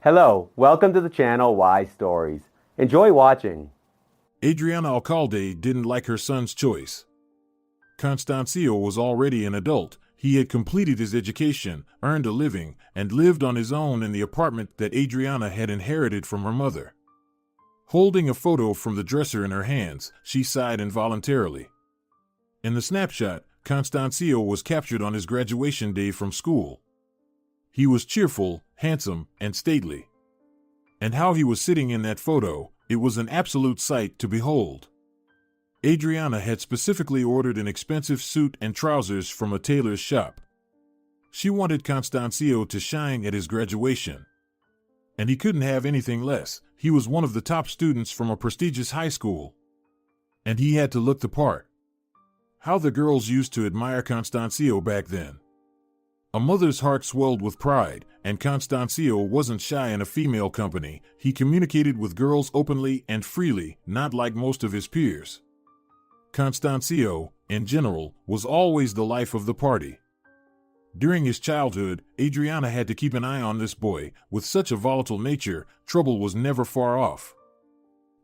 Hello, welcome to the channel Why Stories. Enjoy watching. Adriana Alcalde didn't like her son's choice. Constancio was already an adult. He had completed his education, earned a living, and lived on his own in the apartment that Adriana had inherited from her mother. Holding a photo from the dresser in her hands, she sighed involuntarily. In the snapshot, Constancio was captured on his graduation day from school. He was cheerful, handsome, and stately. And how he was sitting in that photo, it was an absolute sight to behold. Adriana had specifically ordered an expensive suit and trousers from a tailor's shop. She wanted Constancio to shine at his graduation. And he couldn't have anything less. He was one of the top students from a prestigious high school. And he had to look the part. How the girls used to admire Constancio back then. A mother's heart swelled with pride, and Constancio wasn't shy in a female company. He communicated with girls openly and freely, not like most of his peers. Constancio, in general, was always the life of the party. During his childhood, Adriana had to keep an eye on this boy. With such a volatile nature, trouble was never far off.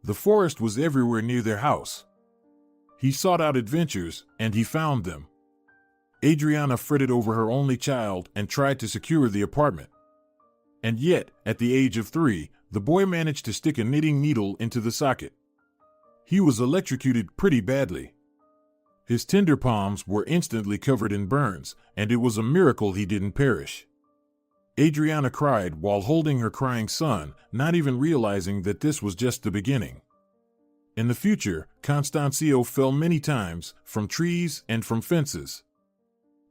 The forest was everywhere near their house. He sought out adventures, and he found them. Adriana fretted over her only child and tried to secure the apartment. And yet, at the age of 3, the boy managed to stick a knitting needle into the socket. He was electrocuted pretty badly. His tender palms were instantly covered in burns, and it was a miracle he didn't perish. Adriana cried while holding her crying son, not even realizing that this was just the beginning. In the future, Constancio fell many times, from trees and from fences.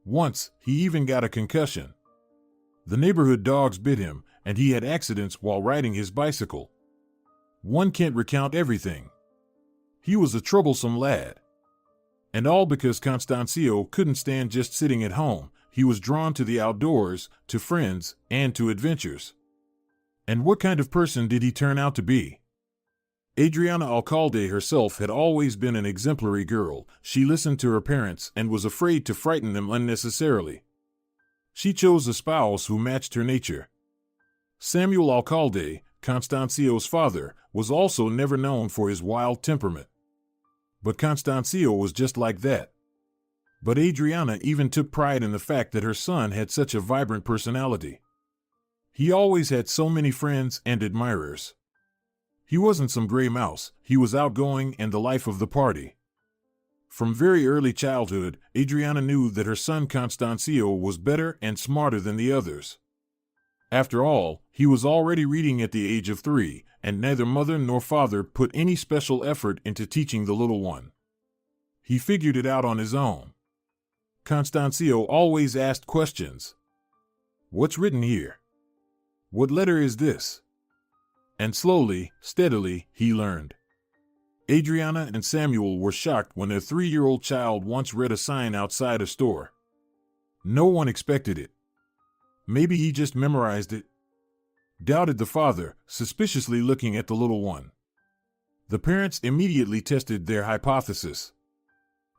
Once, he even got a concussion. The neighborhood dogs bit him, and he had accidents while riding his bicycle. One can't recount everything. He was a troublesome lad. And all because Constancio couldn't stand just sitting at home. He was drawn to the outdoors, to friends, and to adventures. And what kind of person did he turn out to be? Adriana Alcalde herself had always been an exemplary girl. She listened to her parents and was afraid to frighten them unnecessarily. She chose a spouse who matched her nature. Samuel Alcalde, Constancio's father, was also never known for his wild temperament. But Constancio was just like that. But Adriana even took pride in the fact that her son had such a vibrant personality. He always had so many friends and admirers. He wasn't some gray mouse. He was outgoing and the life of the party. From very early childhood, Adriana knew that her son Constancio was better and smarter than the others. After all, he was already reading at the age of 3, and neither mother nor father put any special effort into teaching the little one. He figured it out on his own. Constancio always asked questions. What's written here? What letter is this? And slowly, steadily, he learned. Adriana and Samuel were shocked when their 3-year-old child once read a sign outside a store. No one expected it. Maybe he just memorized it, doubted the father, suspiciously looking at the little one. The parents immediately tested their hypothesis.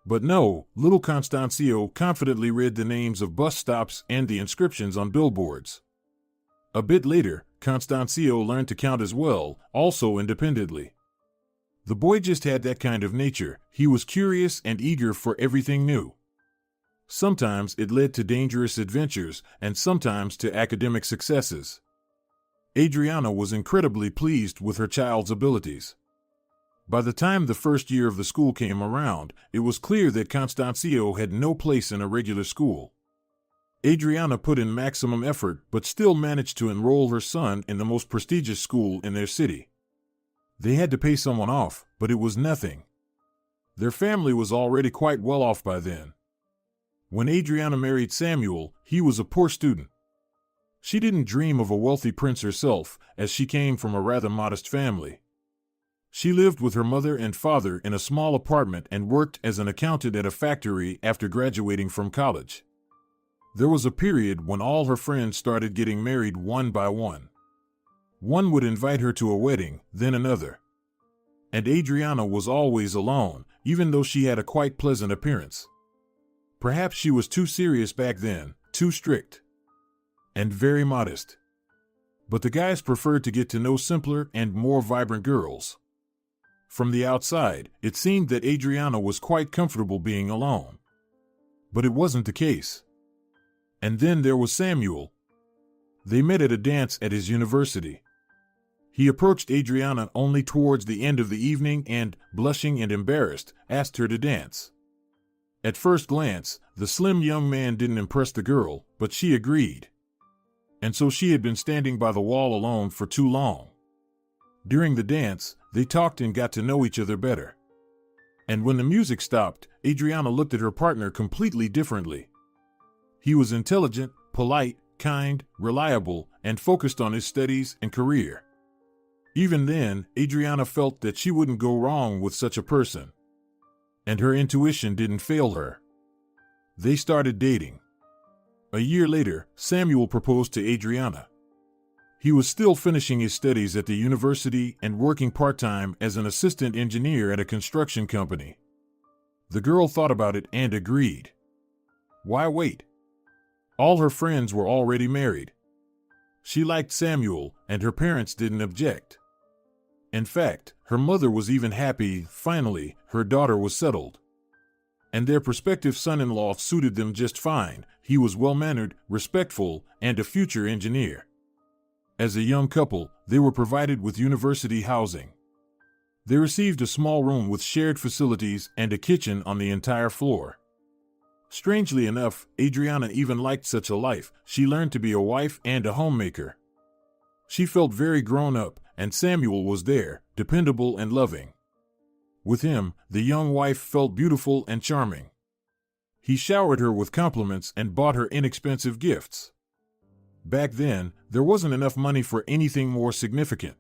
But no, little Constancio confidently read the names of bus stops and the inscriptions on billboards. A bit later, Constancio learned to count as well, also independently. The boy just had that kind of nature. He was curious and eager for everything new. Sometimes it led to dangerous adventures, and sometimes to academic successes. Adriana was incredibly pleased with her child's abilities. By the time the first year of the school came around, it was clear that Constancio had no place in a regular school. Adriana put in maximum effort but still managed to enroll her son in the most prestigious school in their city. They had to pay someone off, but it was nothing. Their family was already quite well off by then. When Adriana married Samuel, he was a poor student. She didn't dream of a wealthy prince herself, as she came from a rather modest family. She lived with her mother and father in a small apartment and worked as an accountant at a factory after graduating from college. There was a period when all her friends started getting married one by one. One would invite her to a wedding, then another. And Adriana was always alone, even though she had a quite pleasant appearance. Perhaps she was too serious back then, too strict. And very modest. But the guys preferred to get to know simpler and more vibrant girls. From the outside, it seemed that Adriana was quite comfortable being alone. But it wasn't the case. And then there was Samuel. They met at a dance at his university. He approached Adriana only towards the end of the evening and, blushing and embarrassed, asked her to dance. At first glance, the slim young man didn't impress the girl, but she agreed. And so she had been standing by the wall alone for too long. During the dance, they talked and got to know each other better. And when the music stopped, Adriana looked at her partner completely differently. He was intelligent, polite, kind, reliable, and focused on his studies and career. Even then, Adriana felt that she wouldn't go wrong with such a person. And her intuition didn't fail her. They started dating. A year later, Samuel proposed to Adriana. He was still finishing his studies at the university and working part-time as an assistant engineer at a construction company. The girl thought about it and agreed. Why wait? All her friends were already married. She liked Samuel, and her parents didn't object. In fact, her mother was even happy, finally, her daughter was settled. And their prospective son-in-law suited them just fine. He was well-mannered, respectful, and a future engineer. As a young couple, they were provided with university housing. They received a small room with shared facilities and a kitchen on the entire floor. Strangely enough, Adriana even liked such a life. She learned to be a wife and a homemaker. She felt very grown up, and Samuel was there, dependable and loving. With him, the young wife felt beautiful and charming. He showered her with compliments and bought her inexpensive gifts. Back then, there wasn't enough money for anything more significant.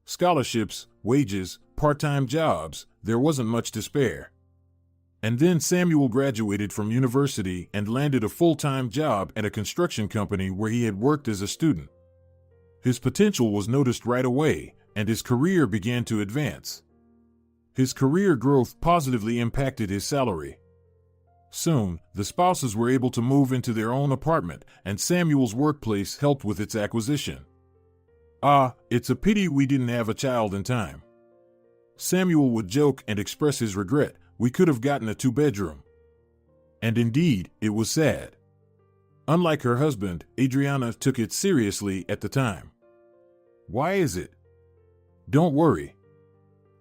Scholarships, wages, part-time jobs, there wasn't much to spare. And then Samuel graduated from university and landed a full-time job at a construction company where he had worked as a student. His potential was noticed right away, and his career began to advance. His career growth positively impacted his salary. Soon, the spouses were able to move into their own apartment, and Samuel's workplace helped with its acquisition. It's a pity we didn't have a child in time. Samuel would joke and express his regret. We could have gotten a 2-bedroom. And indeed, it was sad. Unlike her husband, Adriana took it seriously at the time. Why is it? Don't worry.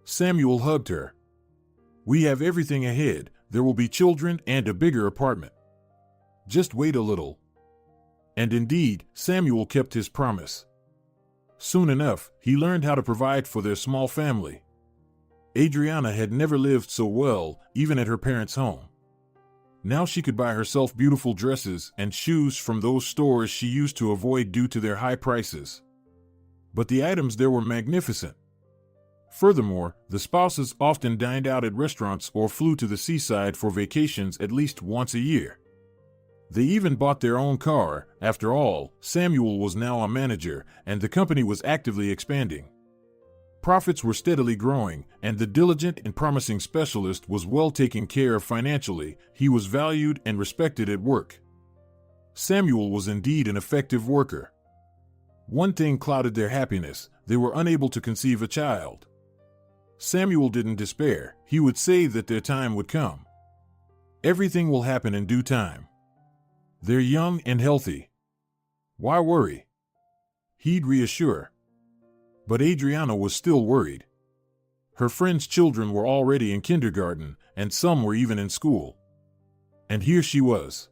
Samuel hugged her. We have everything ahead. There will be children and a bigger apartment. Just wait a little. And indeed, Samuel kept his promise. Soon enough, he learned how to provide for their small family. Adriana had never lived so well, even at her parents' home. Now she could buy herself beautiful dresses and shoes from those stores she used to avoid due to their high prices. But the items there were magnificent. Furthermore, the spouses often dined out at restaurants or flew to the seaside for vacations at least once a year. They even bought their own car. After all, Samuel was now a manager, and the company was actively expanding. Profits were steadily growing, and the diligent and promising specialist was well taken care of financially. He was valued and respected at work. Samuel was indeed an effective worker. One thing clouded their happiness: they were unable to conceive a child. Samuel didn't despair. He would say that their time would come. Everything will happen in due time. They're young and healthy. Why worry? He'd reassure. But Adriana was still worried. Her friends' children were already in kindergarten, and some were even in school. And here she was.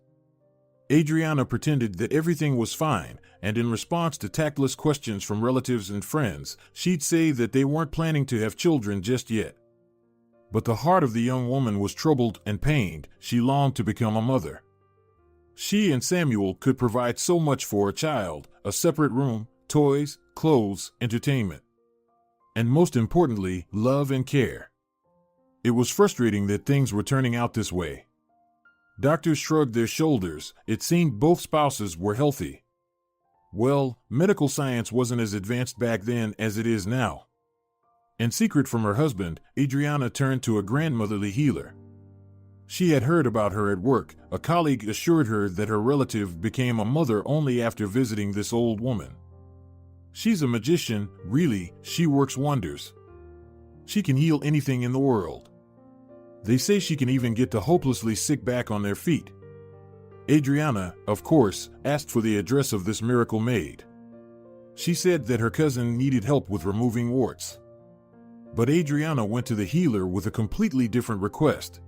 Adriana pretended that everything was fine, and in response to tactless questions from relatives and friends, she'd say that they weren't planning to have children just yet. But the heart of the young woman was troubled and pained. She longed to become a mother. She and Samuel could provide so much for a child: a separate room, toys, clothes, entertainment. And most importantly, love and care. It was frustrating that things were turning out this way. Doctors shrugged their shoulders. It seemed both spouses were healthy. Well, medical science wasn't as advanced back then as it is now. In secret from her husband, Adriana turned to a grandmotherly healer. She had heard about her at work. A colleague assured her that her relative became a mother only after visiting this old woman. She's a magician, really, she works wonders. She can heal anything in the world. They say she can even get the hopelessly sick back on their feet. Adriana, of course, asked for the address of this miracle maid. She said that her cousin needed help with removing warts. But Adriana went to the healer with a completely different request.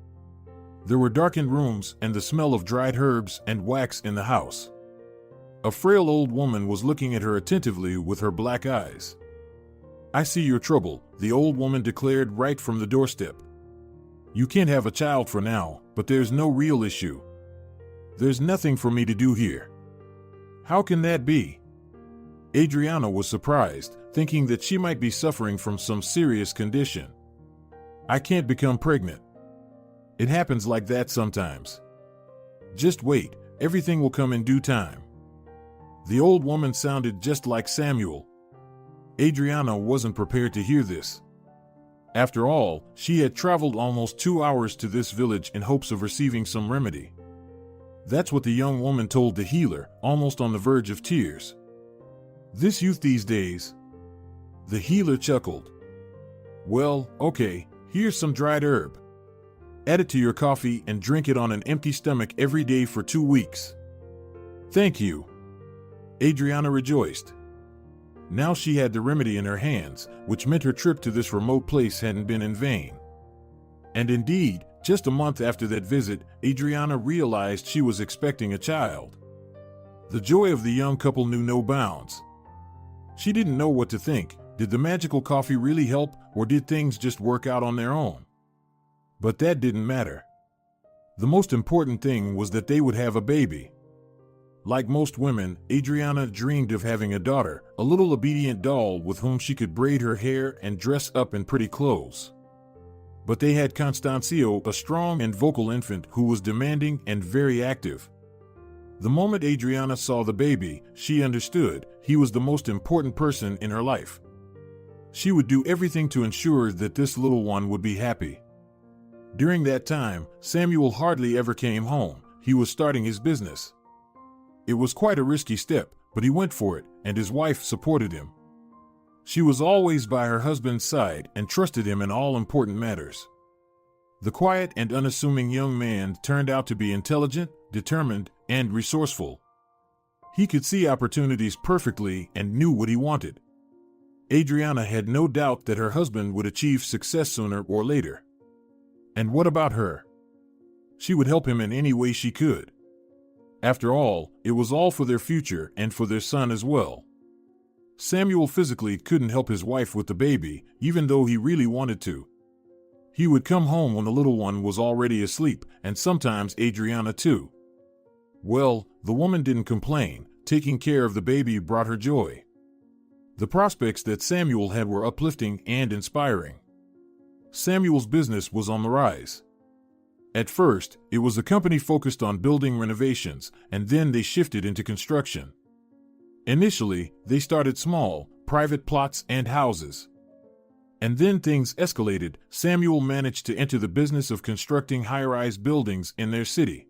There were darkened rooms and the smell of dried herbs and wax in the house. A frail old woman was looking at her attentively with her black eyes. "I see your trouble," the old woman declared right from the doorstep. "You can't have a child for now, but there's no real issue. There's nothing for me to do here." "How can that be?" Adriana was surprised, thinking that she might be suffering from some serious condition. "I can't become pregnant. It happens like that sometimes. Just wait, everything will come in due time." The old woman sounded just like Samuel. Adriana wasn't prepared to hear this. After all, she had traveled almost 2 hours to this village in hopes of receiving some remedy. That's what the young woman told the healer, almost on the verge of tears. "This youth these days." The healer chuckled. "Well, okay, here's some dried herb. Add it to your coffee and drink it on an empty stomach every day for 2 weeks." "Thank you." Adriana rejoiced. Now she had the remedy in her hands, which meant her trip to this remote place hadn't been in vain. And indeed, just a month after that visit, Adriana realized she was expecting a child. The joy of the young couple knew no bounds. She didn't know what to think. Did the magical coffee really help, or did things just work out on their own? But that didn't matter. The most important thing was that they would have a baby. Like most women, Adriana dreamed of having a daughter, a little obedient doll with whom she could braid her hair and dress up in pretty clothes. But they had Constancio, a strong and vocal infant who was demanding and very active. The moment Adriana saw the baby, she understood he was the most important person in her life. She would do everything to ensure that this little one would be happy. During that time, Samuel hardly ever came home. He was starting his business. It was quite a risky step, but he went for it, and his wife supported him. She was always by her husband's side and trusted him in all important matters. The quiet and unassuming young man turned out to be intelligent, determined, and resourceful. He could see opportunities perfectly and knew what he wanted. Adriana had no doubt that her husband would achieve success sooner or later. And what about her? She would help him in any way she could. After all, it was all for their future and for their son as well. Samuel physically couldn't help his wife with the baby, even though he really wanted to. He would come home when the little one was already asleep, and sometimes Adriana too. Well, the woman didn't complain. Taking care of the baby brought her joy. The prospects that Samuel had were uplifting and inspiring. Samuel's business was on the rise. At first, it was a company focused on building renovations, and then they shifted into construction. Initially, they started small, private plots and houses. And then things escalated. Samuel managed to enter the business of constructing high-rise buildings in their city.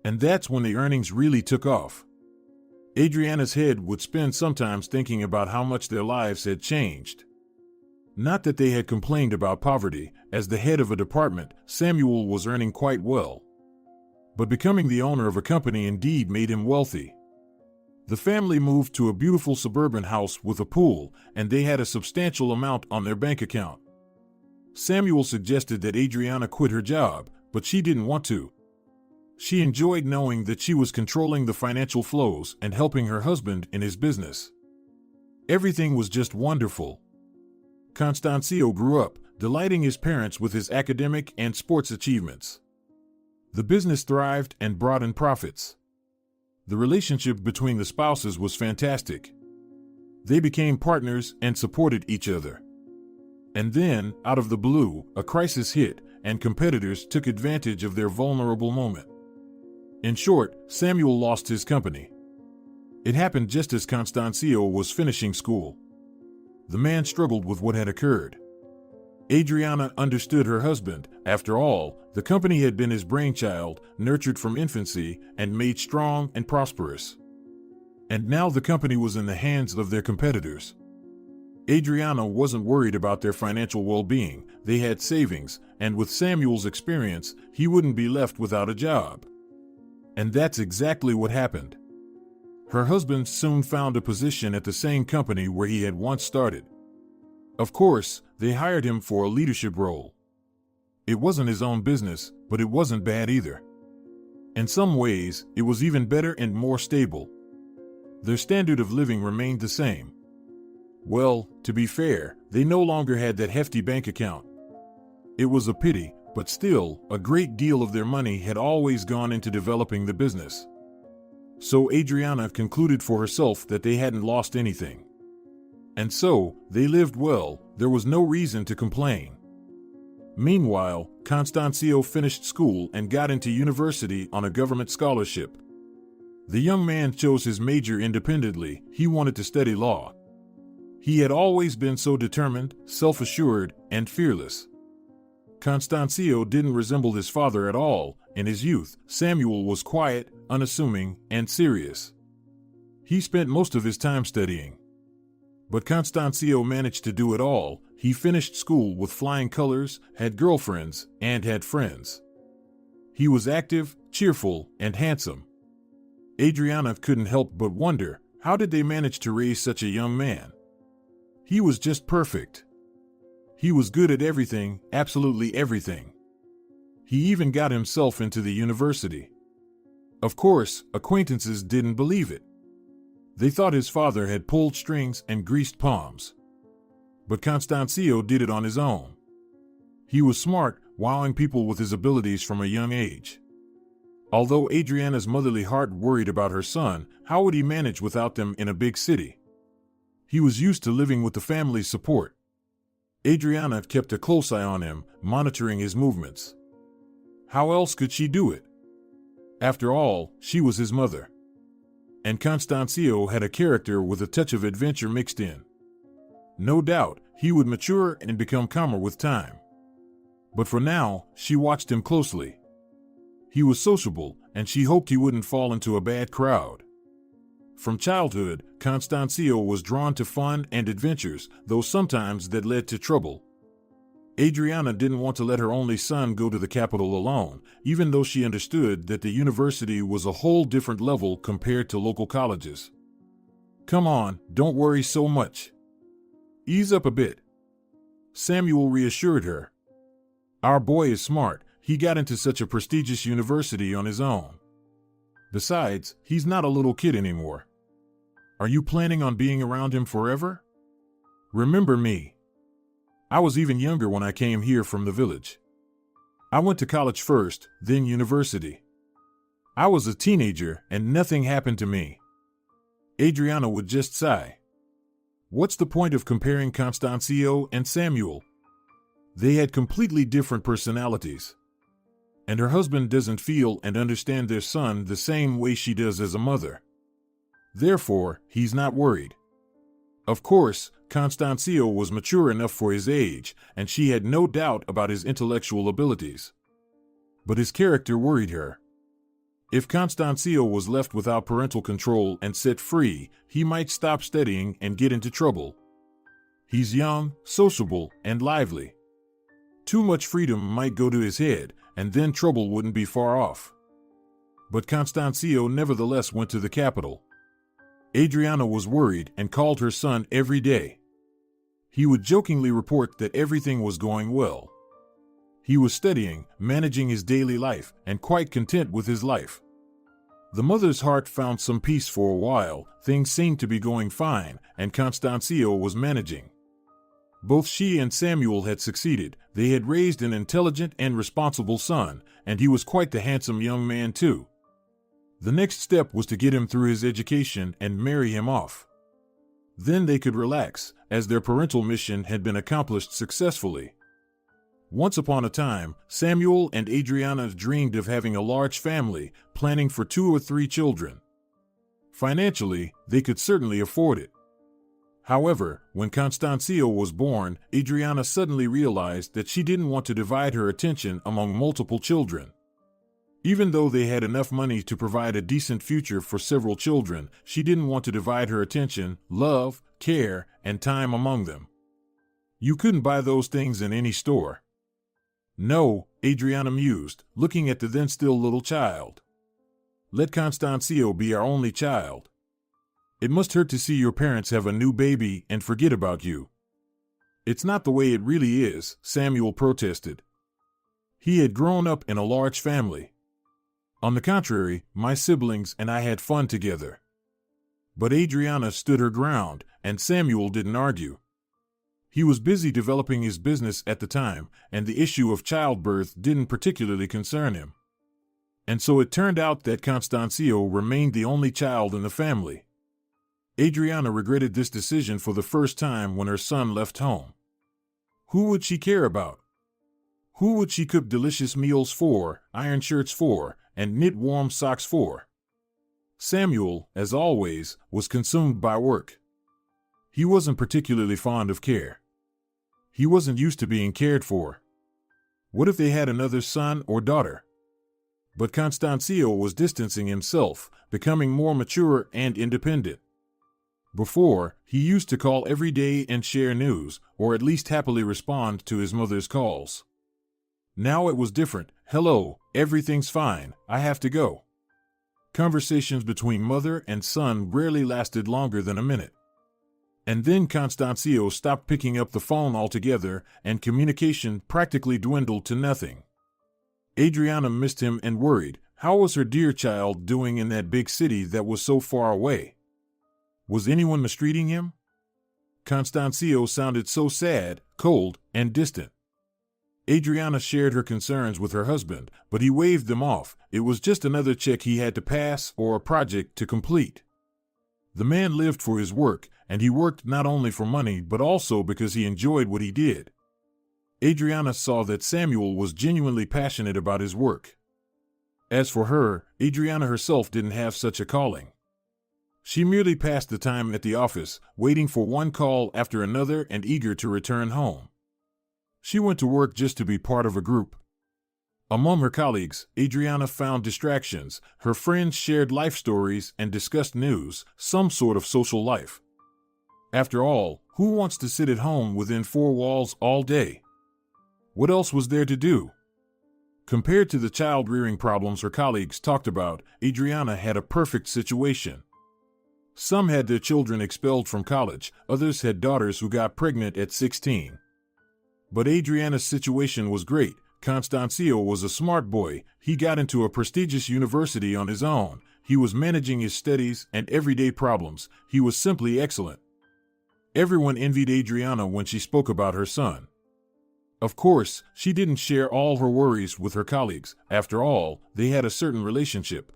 And that's when the earnings really took off. Adriana's head would spin sometimes thinking about how much their lives had changed. Not that they had complained about poverty. As the head of a department, Samuel was earning quite well. But becoming the owner of a company indeed made him wealthy. The family moved to a beautiful suburban house with a pool, and they had a substantial amount on their bank account. Samuel suggested that Adriana quit her job, but she didn't want to. She enjoyed knowing that she was controlling the financial flows and helping her husband in his business. Everything was just wonderful. Constancio grew up, delighting his parents with his academic and sports achievements. The business thrived and brought in profits. The relationship between the spouses was fantastic. They became partners and supported each other. And then, out of the blue, a crisis hit, and competitors took advantage of their vulnerable moment. In short, Samuel lost his company. It happened just as Constancio was finishing school. The man struggled with what had occurred. Adriana understood her husband. After all, the company had been his brainchild, nurtured from infancy, and made strong and prosperous. And now the company was in the hands of their competitors. Adriana wasn't worried about their financial well-being. They had savings, and with Samuel's experience, he wouldn't be left without a job. And that's exactly what happened. Her husband soon found a position at the same company where he had once started. Of course, they hired him for a leadership role. It wasn't his own business, but it wasn't bad either. In some ways, it was even better and more stable. Their standard of living remained the same. Well, to be fair, they no longer had that hefty bank account. It was a pity, but still, a great deal of their money had always gone into developing the business. So Adriana concluded for herself that they hadn't lost anything. And so, they lived well. There was no reason to complain. Meanwhile, Constancio finished school and got into university on a government scholarship. The young man chose his major independently. He wanted to study law. He had always been so determined, self-assured, and fearless. Constancio didn't resemble his father at all. In his youth, Samuel was quiet, unassuming, and serious. He spent most of his time studying. But Constancio managed to do it all. He finished school with flying colors, had girlfriends, and had friends. He was active, cheerful, and handsome. Adriana couldn't help but wonder, how did they manage to raise such a young man? He was just perfect. He was good at everything, absolutely everything. He even got himself into the university. Of course, acquaintances didn't believe it. They thought his father had pulled strings and greased palms. But Constancio did it on his own. He was smart, wowing people with his abilities from a young age. Although Adriana's motherly heart worried about her son, how would he manage without them in a big city? He was used to living with the family's support. Adriana kept a close eye on him, monitoring his movements. How else could she do it? After all, she was his mother. And Constancio had a character with a touch of adventure mixed in. No doubt, he would mature and become calmer with time. But for now, she watched him closely. He was sociable, and she hoped he wouldn't fall into a bad crowd. From childhood, Constancio was drawn to fun and adventures, though sometimes that led to trouble. Adriana didn't want to let her only son go to the capital alone, even though she understood that the university was a whole different level compared to local colleges. Come on, don't worry so much. Ease up a bit. Samuel reassured her. Our boy is smart. He got into such a prestigious university on his own. Besides, he's not a little kid anymore. Are you planning on being around him forever? Remember me. I was even younger when I came here from the village. I went to college first, then university. I was a teenager and nothing happened to me. Adriana would just sigh. What's the point of comparing Constancio and Samuel? They had completely different personalities. And her husband doesn't feel and understand their son the same way she does as a mother. Therefore, he's not worried. Of course, Constancio was mature enough for his age, and she had no doubt about his intellectual abilities. But his character worried her. If Constancio was left without parental control and set free, he might stop studying and get into trouble. He's young, sociable, and lively. Too much freedom might go to his head, and then trouble wouldn't be far off. But Constancio nevertheless went to the capital. Adriana was worried and called her son every day. He would jokingly report that everything was going well. He was studying, managing his daily life, and quite content with his life. The mother's heart found some peace for a while. Things seemed to be going fine, and Constancio was managing. Both she and Samuel had succeeded. They had raised an intelligent and responsible son, and he was quite the handsome young man too. The next step was to get him through his education and marry him off. Then they could relax, as their parental mission had been accomplished successfully. Once upon a time, Samuel and Adriana dreamed of having a large family, planning for 2 or 3 children. Financially, they could certainly afford it. However, when Constancio was born, Adriana suddenly realized that she didn't want to divide her attention among multiple children. Even though they had enough money to provide a decent future for several children, she didn't want to divide her attention, love, care, and time among them. You couldn't buy those things in any store. No, Adriana mused, looking at the then still little child. Let Constancio be our only child. It must hurt to see your parents have a new baby and forget about you. It's not the way it really is, Samuel protested. He had grown up in a large family. On the contrary, my siblings and I had fun together. But Adriana stood her ground, and Samuel didn't argue. He was busy developing his business at the time, and the issue of childbirth didn't particularly concern him. And so it turned out that Constancio remained the only child in the family. Adriana regretted this decision for the first time when her son left home. Who would she care about? Who would she cook delicious meals for, iron shirts for, and knit warm socks for? Samuel, as always, was consumed by work. He wasn't particularly fond of care. He wasn't used to being cared for. What if they had another son or daughter? But Constancio was distancing himself, becoming more mature and independent. Before, he used to call every day and share news, or at least happily respond to his mother's calls. Now it was different. Hello, everything's fine, I have to go. Conversations between mother and son rarely lasted longer than a minute. And then Constancio stopped picking up the phone altogether, and communication practically dwindled to nothing. Adriana missed him and worried. How was her dear child doing in that big city that was so far away? Was anyone mistreating him? Constancio sounded so sad, cold, and distant. Adriana shared her concerns with her husband, but he waved them off. It was just another check he had to pass or a project to complete. The man lived for his work, and he worked not only for money but also because he enjoyed what he did. Adriana saw that Samuel was genuinely passionate about his work. As for her, Adriana herself didn't have such a calling. She merely passed the time at the office, waiting for one call after another and eager to return home. She went to work just to be part of a group. Among her colleagues, Adriana found distractions. Her friends shared life stories and discussed news, some sort of social life. After all, who wants to sit at home within four walls all day? What else was there to do? Compared to the child-rearing problems her colleagues talked about, Adriana had a perfect situation. Some had their children expelled from college, others had daughters who got pregnant at 16. But Adriana's situation was great. Constancio was a smart boy. He got into a prestigious university on his own. He was managing his studies and everyday problems. He was simply excellent. Everyone envied Adriana when she spoke about her son. Of course, she didn't share all her worries with her colleagues. After all, they had a certain relationship.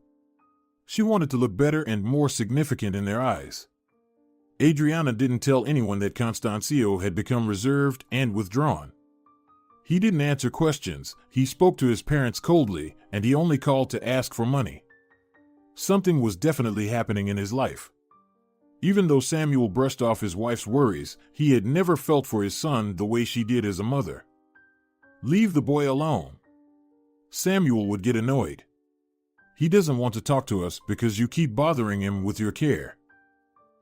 She wanted to look better and more significant in their eyes. Adriana didn't tell anyone that Constancio had become reserved and withdrawn. He didn't answer questions, he spoke to his parents coldly, and he only called to ask for money. Something was definitely happening in his life. Even though Samuel brushed off his wife's worries, he had never felt for his son the way she did as a mother. Leave the boy alone. Samuel would get annoyed. He doesn't want to talk to us because you keep bothering him with your care.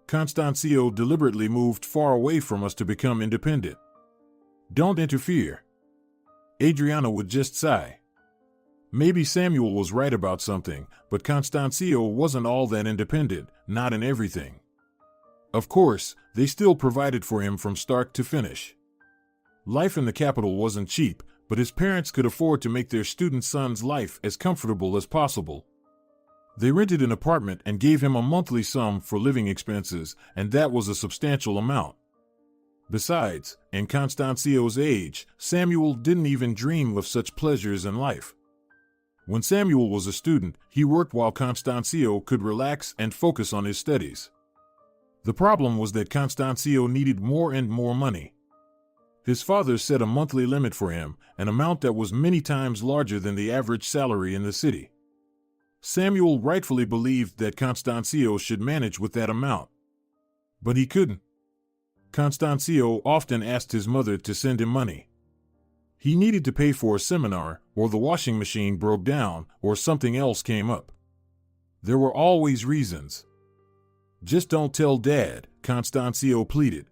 Constancio deliberately moved far away from us to become independent. Don't interfere. Adriana would just sigh. Maybe Samuel was right about something, but Constancio wasn't all that independent, not in everything. Of course, they still provided for him from start to finish. Life in the capital wasn't cheap, but his parents could afford to make their student son's life as comfortable as possible. They rented an apartment and gave him a monthly sum for living expenses, and that was a substantial amount. Besides, in Constancio's age, Samuel didn't even dream of such pleasures in life. When Samuel was a student, he worked while Constancio could relax and focus on his studies. The problem was that Constancio needed more and more money. His father set a monthly limit for him, an amount that was many times larger than the average salary in the city. Samuel rightfully believed that Constancio should manage with that amount. But he couldn't. Constancio often asked his mother to send him money. He needed to pay for a seminar, or the washing machine broke down, or something else came up. There were always reasons. Just don't tell Dad, Constancio pleaded.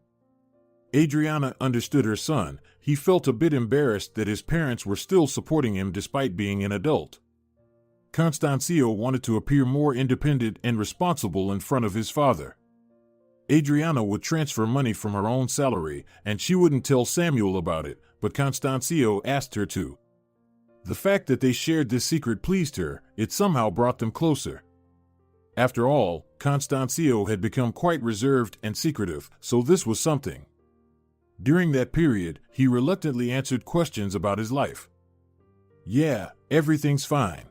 Adriana understood her son. He felt a bit embarrassed that his parents were still supporting him despite being an adult. Constancio wanted to appear more independent and responsible in front of his father. Adriana would transfer money from her own salary, and she wouldn't tell Samuel about it, but Constancio asked her to. The fact that they shared this secret pleased her. It somehow brought them closer. After all, Constancio had become quite reserved and secretive, so this was something. During that period, he reluctantly answered questions about his life. Yeah, everything's fine.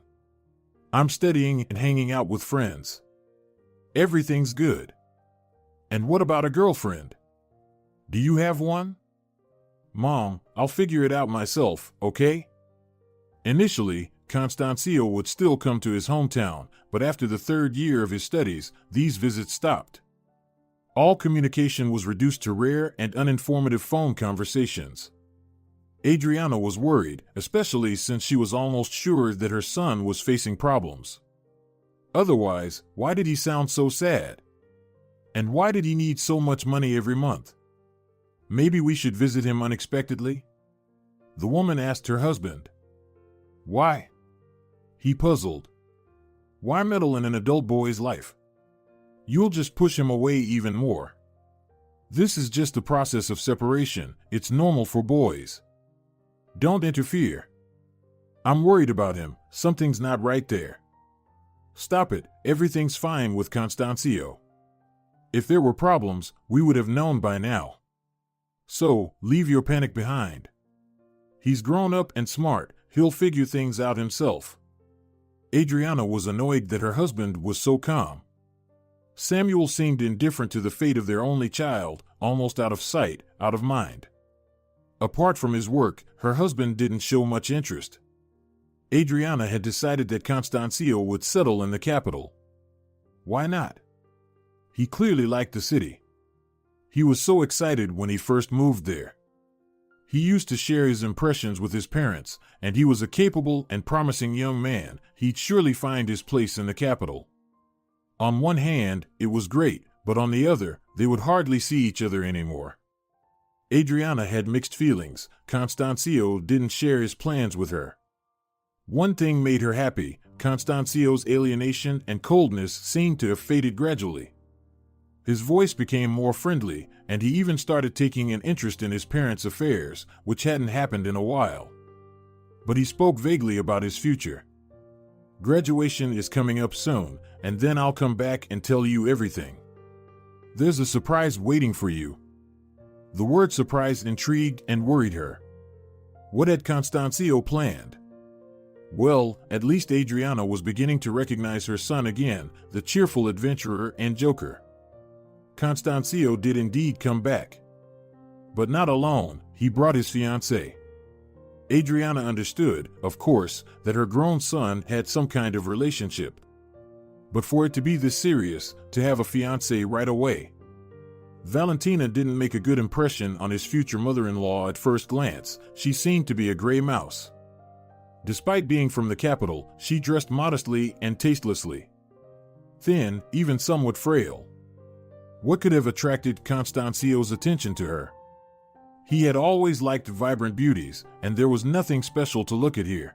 I'm studying and hanging out with friends. Everything's good. And what about a girlfriend? Do you have one? Mom, I'll figure it out myself, okay? Initially, Constancio would still come to his hometown, but after the third year of his studies, these visits stopped. All communication was reduced to rare and uninformative phone conversations. Adriana was worried, especially since she was almost sure that her son was facing problems. Otherwise, why did he sound so sad? And why did he need so much money every month? Maybe we should visit him unexpectedly? The woman asked her husband. Why? He puzzled. Why meddle in an adult boy's life? You'll just push him away even more. This is just the process of separation. It's normal for boys. Don't interfere. I'm worried about him. Something's not right there. Stop it. Everything's fine with Constancio. If there were problems, we would have known by now. So, leave your panic behind. He's grown up and smart. He'll figure things out himself. Adriana was annoyed that her husband was so calm. Samuel seemed indifferent to the fate of their only child, almost out of sight, out of mind. Apart from his work, her husband didn't show much interest. Adriana had decided that Constancio would settle in the capital. Why not? He clearly liked the city. He was so excited when he first moved there. He used to share his impressions with his parents, and he was a capable and promising young man. He'd surely find his place in the capital. On one hand, it was great, but on the other, they would hardly see each other anymore. Adriana had mixed feelings. Constancio didn't share his plans with her. One thing made her happy. Constancio's alienation and coldness seemed to have faded gradually. His voice became more friendly, and he even started taking an interest in his parents' affairs, which hadn't happened in a while. But he spoke vaguely about his future. Graduation is coming up soon, and then I'll come back and tell you everything. There's a surprise waiting for you. The word surprise intrigued and worried her. What had Constancio planned? Well, at least Adriana was beginning to recognize her son again, the cheerful adventurer and joker. Constancio did indeed come back. But not alone, he brought his fiancée. Adriana understood, of course, that her grown son had some kind of relationship. But for it to be this serious, to have a fiancée right away. Valentina didn't make a good impression on his future mother-in-law at first glance. She seemed to be a gray mouse. Despite being from the capital, she dressed modestly and tastelessly. Thin, even somewhat frail. What could have attracted Constancio's attention to her? He had always liked vibrant beauties, and there was nothing special to look at here.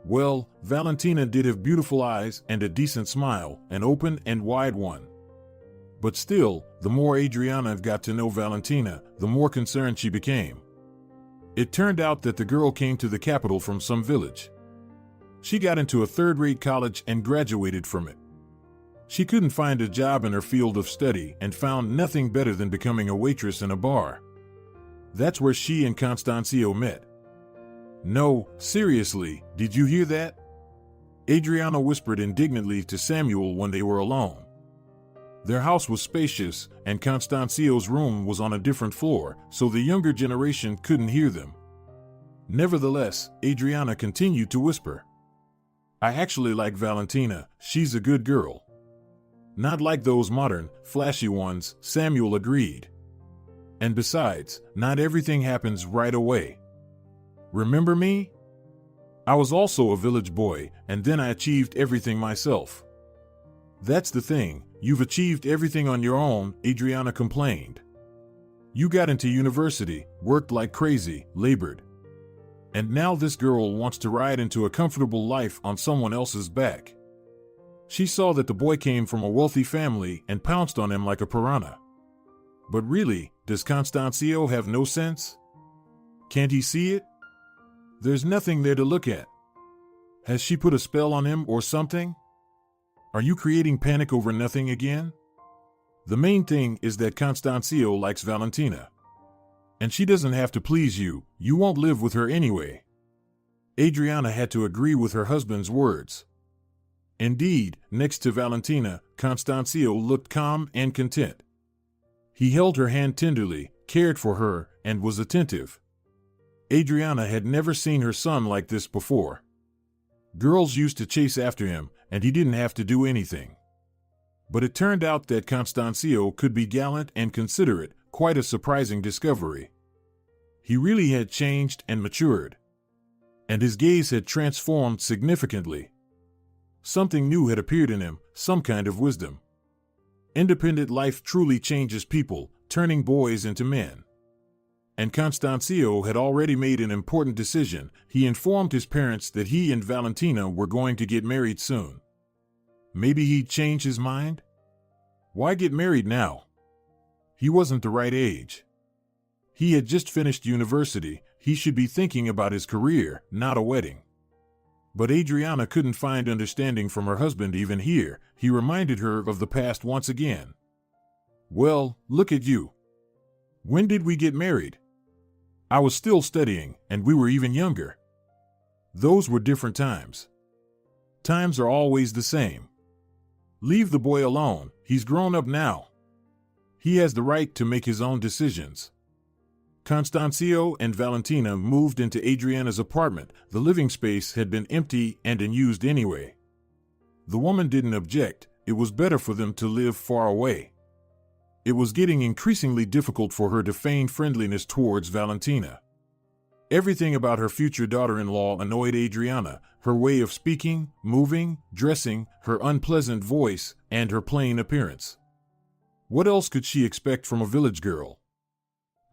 Well, Valentina did have beautiful eyes and a decent smile, an open and wide one. But still, the more Adriana got to know Valentina, the more concerned she became. It turned out that the girl came to the capital from some village. She got into a third-rate college and graduated from it. She couldn't find a job in her field of study and found nothing better than becoming a waitress in a bar. That's where she and Constancio met. No, seriously, did you hear that? Adriana whispered indignantly to Samuel when they were alone. Their house was spacious, and Constancio's room was on a different floor, so the younger generation couldn't hear them. Nevertheless, Adriana continued to whisper. I actually like Valentina, she's a good girl. Not like those modern, flashy ones, Samuel agreed. And besides, not everything happens right away. Remember me? I was also a village boy, and then I achieved everything myself. That's the thing, you've achieved everything on your own, Adriana complained. You got into university, worked like crazy, labored. And now this girl wants to ride into a comfortable life on someone else's back. She saw that the boy came from a wealthy family and pounced on him like a piranha. But really, does Constancio have no sense? Can't he see it? There's nothing there to look at. Has she put a spell on him or something? Are you creating panic over nothing again? The main thing is that Constancio likes Valentina. And she doesn't have to please you, you won't live with her anyway. Adriana had to agree with her husband's words. Indeed, next to Valentina, Constancio looked calm and content. He held her hand tenderly, cared for her, and was attentive. Adriana had never seen her son like this before. Girls used to chase after him, and he didn't have to do anything. But it turned out that Constancio could be gallant and considerate, quite a surprising discovery. He really had changed and matured. And his gaze had transformed significantly. Something new had appeared in him, some kind of wisdom. Independent life truly changes people, turning boys into men. And Constancio had already made an important decision. He informed his parents that he and Valentina were going to get married soon. Maybe he'd change his mind? Why get married now? He wasn't the right age. He had just finished university. He should be thinking about his career, not a wedding. But Adriana couldn't find understanding from her husband even here. He reminded her of the past once again. Well, look at you. When did we get married? I was still studying, and we were even younger. Those were different times. Times are always the same. Leave the boy alone, he's grown up now. He has the right to make his own decisions. Constancio and Valentina moved into Adriana's apartment. The living space had been empty and unused anyway. The woman didn't object. It was better for them to live far away. It was getting increasingly difficult for her to feign friendliness towards Valentina. Everything about her future daughter-in-law annoyed Adriana, her way of speaking, moving, dressing, her unpleasant voice, and her plain appearance. What else could she expect from a village girl?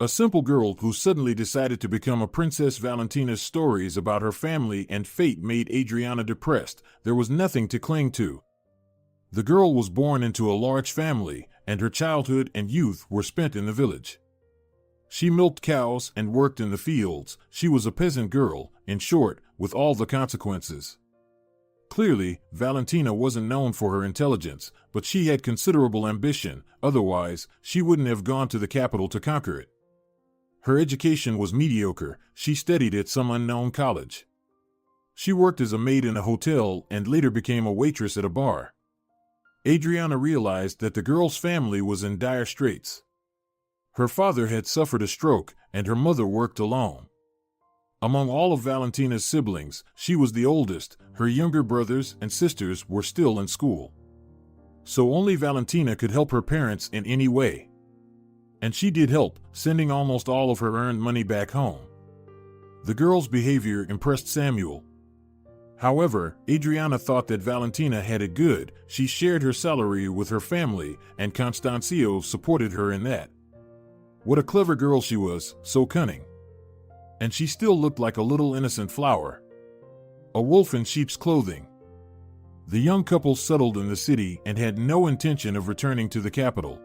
A simple girl who suddenly decided to become a princess. Valentina's stories about her family and fate made Adriana depressed. There was nothing to cling to. The girl was born into a large family, and her childhood and youth were spent in the village. She milked cows and worked in the fields. She was a peasant girl, in short, with all the consequences. Clearly, Valentina wasn't known for her intelligence, but she had considerable ambition. Otherwise, she wouldn't have gone to the capital to conquer it. Her education was mediocre. She studied at some unknown college. She worked as a maid in a hotel and later became a waitress at a bar. Adriana realized that the girl's family was in dire straits. Her father had suffered a stroke, and her mother worked alone. Among all of Valentina's siblings, she was the oldest. Her younger brothers and sisters were still in school. So only Valentina could help her parents in any way. And she did help, sending almost all of her earned money back home. The girl's behavior impressed Samuel. However, Adriana thought that Valentina had it good. She shared her salary with her family, and Constancio supported her in that. What a clever girl she was, so cunning. And she still looked like a little innocent flower. A wolf in sheep's clothing. The young couple settled in the city and had no intention of returning to the capital.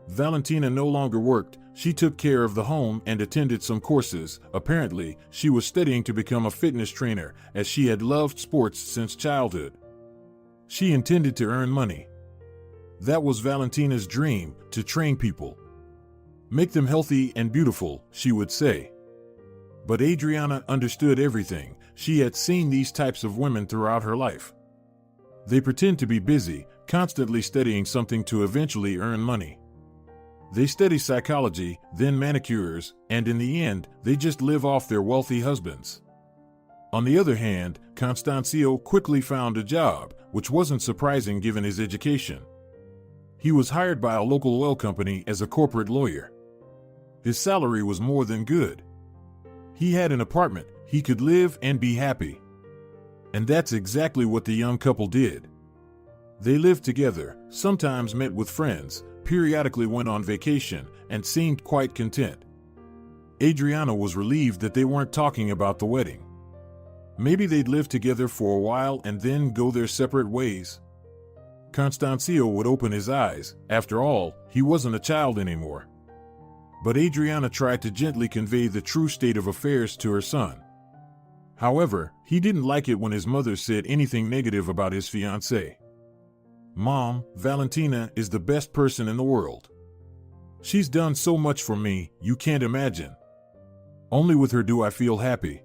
Valentina no longer worked. She took care of the home and attended some courses. Apparently, she was studying to become a fitness trainer, as she had loved sports since childhood. She intended to earn money. That was Valentina's dream, to train people. Make them healthy and beautiful, she would say. But Adriana understood everything. She had seen these types of women throughout her life. They pretend to be busy, constantly studying something to eventually earn money. They study psychology, then manicures, and in the end, they just live off their wealthy husbands. On the other hand, Constancio quickly found a job, which wasn't surprising given his education. He was hired by a local oil company as a corporate lawyer. His salary was more than good. He had an apartment, he could live and be happy. And that's exactly what the young couple did. They lived together, sometimes met with friends, periodically went on vacation, and seemed quite content. Adriana was relieved that they weren't talking about the wedding. Maybe they'd live together for a while and then go their separate ways. Constancio would open his eyes. After all, he wasn't a child anymore. But Adriana tried to gently convey the true state of affairs to her son. However, he didn't like it when his mother said anything negative about his fiancée. "Mom, Valentina is the best person in the world. She's done so much for me, you can't imagine. Only with her do I feel happy."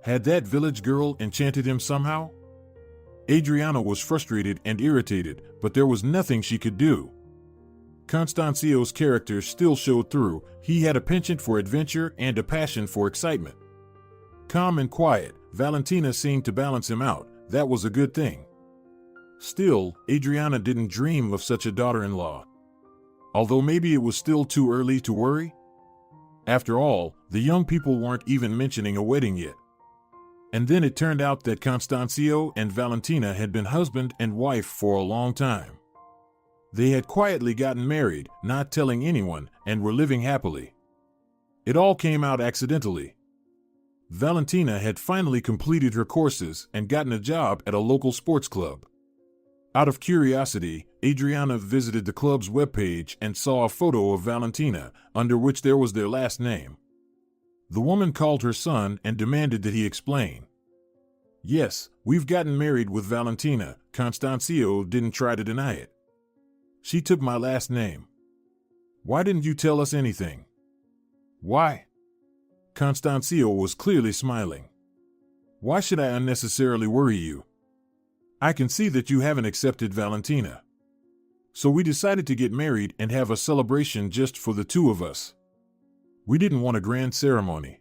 Had that village girl enchanted him somehow? Adriana was frustrated and irritated, but there was nothing she could do. Constancio's character still showed through. He had a penchant for adventure and a passion for excitement. Calm and quiet, Valentina seemed to balance him out. That was a good thing. Still, Adriana didn't dream of such a daughter-in-law. Although maybe it was still too early to worry? After all, the young people weren't even mentioning a wedding yet. And then it turned out that Constancio and Valentina had been husband and wife for a long time. They had quietly gotten married, not telling anyone, and were living happily. It all came out accidentally. Valentina had finally completed her courses and gotten a job at a local sports club. Out of curiosity, Adriana visited the club's webpage and saw a photo of Valentina, under which there was their last name. The woman called her son and demanded that he explain. "Yes, we've gotten married with Valentina." Constancio didn't try to deny it. "She took my last name. Why didn't you tell us anything?" "Why?" Constancio was clearly smiling. "Why should I unnecessarily worry you? I can see that you haven't accepted Valentina. So we decided to get married and have a celebration just for the two of us. We didn't want a grand ceremony."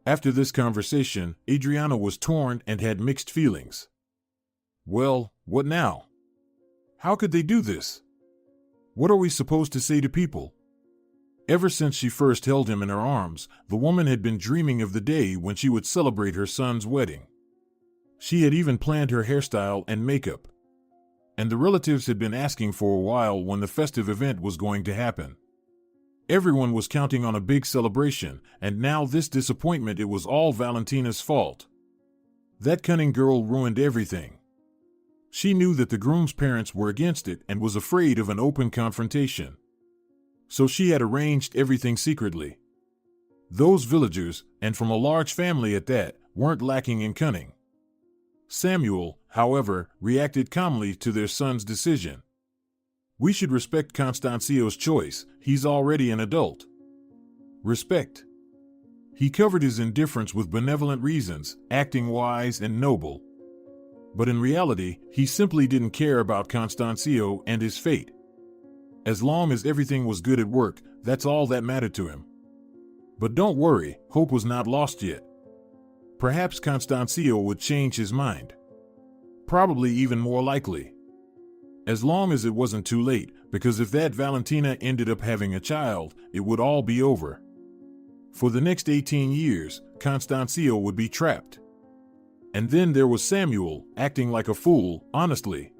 After this conversation, Adriana was torn and had mixed feelings. Well, what now? How could they do this? What are we supposed to say to people? Ever since she first held him in her arms, the woman had been dreaming of the day when she would celebrate her son's wedding. She had even planned her hairstyle and makeup. And the relatives had been asking for a while when the festive event was going to happen. Everyone was counting on a big celebration, and now this disappointment, it was all Valentina's fault. That cunning girl ruined everything. She knew that the groom's parents were against it and was afraid of an open confrontation. So she had arranged everything secretly. Those villagers, and from a large family at that, weren't lacking in cunning. Samuel, however, reacted calmly to their son's decision. "We should respect Constancio's choice. He's already an adult." Respect. He covered his indifference with benevolent reasons, acting wise and noble. But in reality, he simply didn't care about Constancio and his fate. As long as everything was good at work, that's all that mattered to him. But don't worry, hope was not lost yet. Perhaps Constancio would change his mind. Probably even more likely. As long as it wasn't too late, because if that Valentina ended up having a child, it would all be over. For the next 18 years, Constancio would be trapped. And then there was Samuel, acting like a fool, honestly.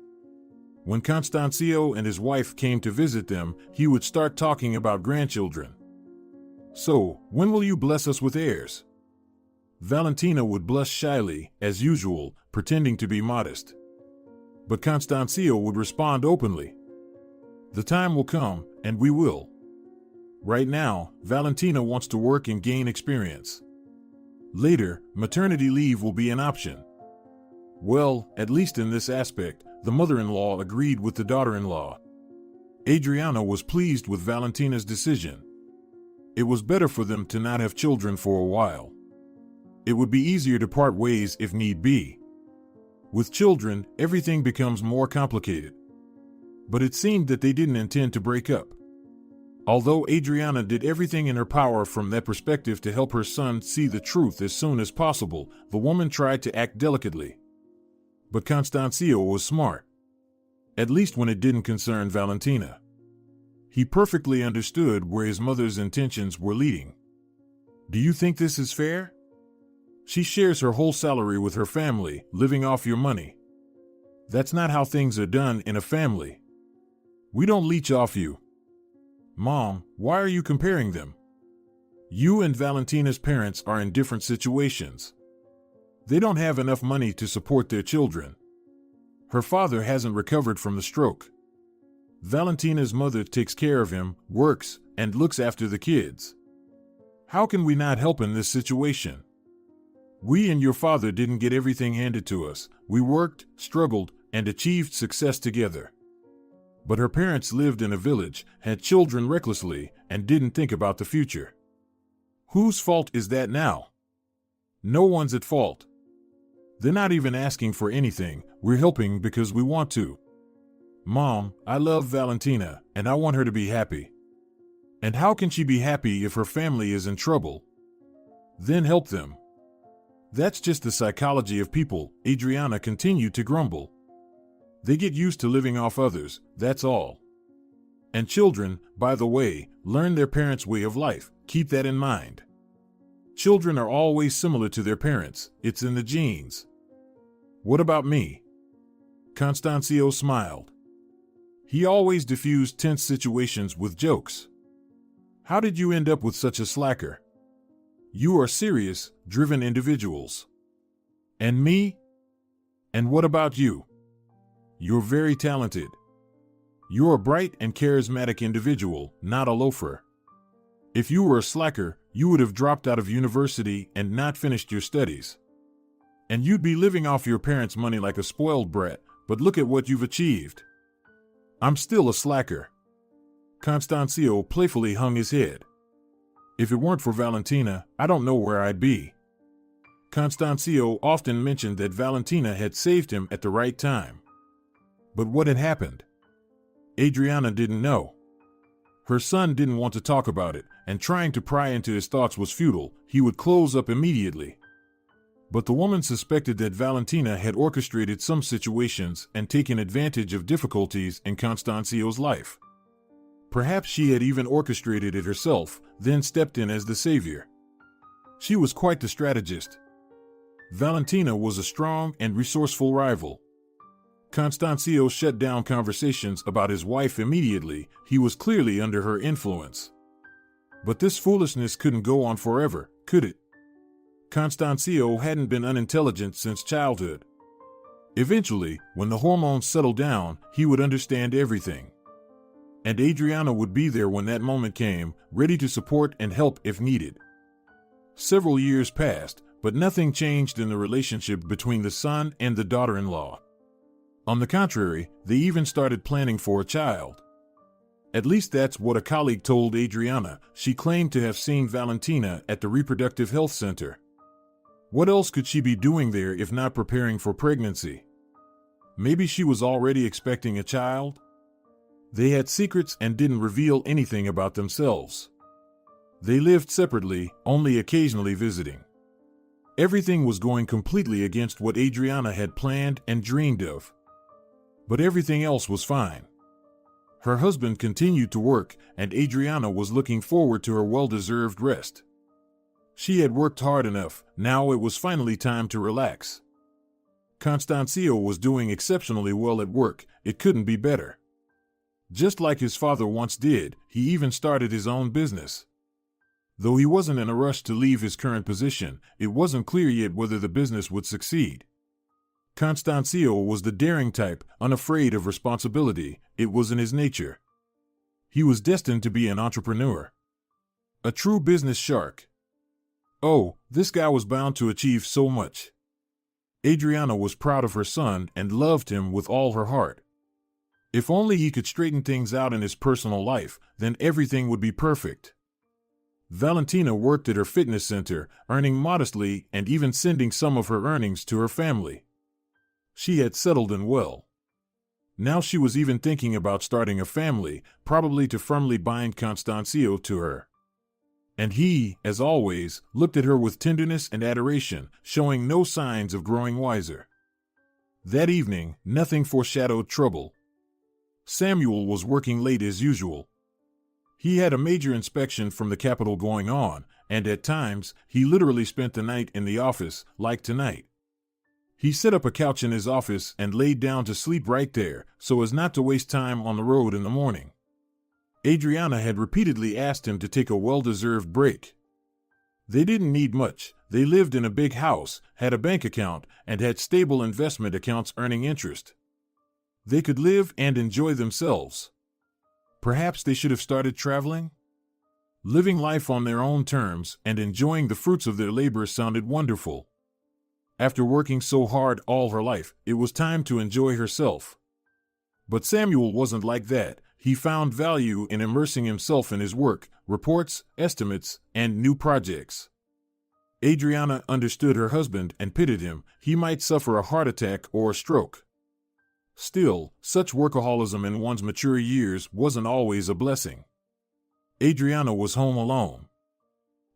When Constancio and his wife came to visit them, he would start talking about grandchildren. "So, when will you bless us with heirs?" Valentina would blush shyly, as usual, pretending to be modest. But Constancio would respond openly. "The time will come, and we will. Right now, Valentina wants to work and gain experience. Later, maternity leave will be an option." Well, at least in this aspect, the mother-in-law agreed with the daughter-in-law. Adriana was pleased with Valentina's decision. It was better for them to not have children for a while. It would be easier to part ways if need be. With children, everything becomes more complicated. But it seemed that they didn't intend to break up. Although Adriana did everything in her power from that perspective to help her son see the truth as soon as possible, the woman tried to act delicately. But Constancio was smart. At least when it didn't concern Valentina. He perfectly understood where his mother's intentions were leading. "Do you think this is fair?" She shares her whole salary with her family, living off your money. That's not how things are done in a family. We don't leech off you. Mom, why are you comparing them? You and Valentina's parents are in different situations. They don't have enough money to support their children. Her father hasn't recovered from the stroke. Valentina's mother takes care of him, works, and looks after the kids. How can we not help in this situation? We and your father didn't get everything handed to us. We worked, struggled, and achieved success together. But her parents lived in a village, had children recklessly, and didn't think about the future. Whose fault is that now? No one's at fault. They're not even asking for anything. We're helping because we want to. Mom, I love Valentina, and I want her to be happy. And how can she be happy if her family is in trouble? Then help them. That's just the psychology of people. Adriana continued to grumble. They get used to living off others, that's all. And children, by the way, learn their parents' way of life. Keep that in mind. Children are always similar to their parents. It's in the genes. What about me? Constancio smiled. He always diffused tense situations with jokes. How did you end up with such a slacker? You are serious, driven individuals. And me? And what about you? You're very talented. You're a bright and charismatic individual, not a loafer. If you were a slacker, you would have dropped out of university and not finished your studies. And you'd be living off your parents' money like a spoiled brat, but look at what you've achieved. I'm still a slacker. Constancio playfully hung his head. If it weren't for Valentina, I don't know where I'd be. Constancio often mentioned that Valentina had saved him at the right time. But what had happened? Adriana didn't know. Her son didn't want to talk about it, and trying to pry into his thoughts was futile. He would close up immediately. But the woman suspected that Valentina had orchestrated some situations and taken advantage of difficulties in Constancio's life. Perhaps she had even orchestrated it herself, then stepped in as the savior. She was quite the strategist. Valentina was a strong and resourceful rival. Constancio shut down conversations about his wife immediately. He was clearly under her influence. But this foolishness couldn't go on forever, could it? Constancio hadn't been unintelligent since childhood. Eventually, when the hormones settled down, he would understand everything. And Adriana would be there when that moment came, ready to support and help if needed. Several years passed, but nothing changed in the relationship between the son and the daughter-in-law. On the contrary, they even started planning for a child. At least that's what a colleague told Adriana. She claimed to have seen Valentina at the reproductive health center. What else could she be doing there if not preparing for pregnancy? Maybe she was already expecting a child? They had secrets and didn't reveal anything about themselves. They lived separately, only occasionally visiting. Everything was going completely against what Adriana had planned and dreamed of. But everything else was fine. Her husband continued to work, and Adriana was looking forward to her well-deserved rest. She had worked hard enough. Now it was finally time to relax. Constancio was doing exceptionally well at work. It couldn't be better. Just like his father once did, he even started his own business. Though he wasn't in a rush to leave his current position, it wasn't clear yet whether the business would succeed. Constancio was the daring type, unafraid of responsibility. It was in his nature. He was destined to be an entrepreneur. A true business shark. Oh, this guy was bound to achieve so much. Adriana was proud of her son and loved him with all her heart. If only he could straighten things out in his personal life, then everything would be perfect. Valentina worked at her fitness center, earning modestly and even sending some of her earnings to her family. She had settled in well. Now she was even thinking about starting a family, probably to firmly bind Constancio to her. And he, as always, looked at her with tenderness and adoration, showing no signs of growing wiser. That evening, nothing foreshadowed trouble. Samuel was working late as usual. He had a major inspection from the capital going on, and at times, he literally spent the night in the office, like tonight. He set up a couch in his office and laid down to sleep right there, so as not to waste time on the road in the morning. Adriana had repeatedly asked him to take a well-deserved break. They didn't need much. They lived in a big house, had a bank account, and had stable investment accounts earning interest. They could live and enjoy themselves. Perhaps they should have started traveling? Living life on their own terms and enjoying the fruits of their labor sounded wonderful. After working so hard all her life, it was time to enjoy herself. But Samuel wasn't like that. He found value in immersing himself in his work, reports, estimates, and new projects. Adriana understood her husband and pitied him. He might suffer a heart attack or a stroke. Still, such workaholism in one's mature years wasn't always a blessing. Adriana was home alone.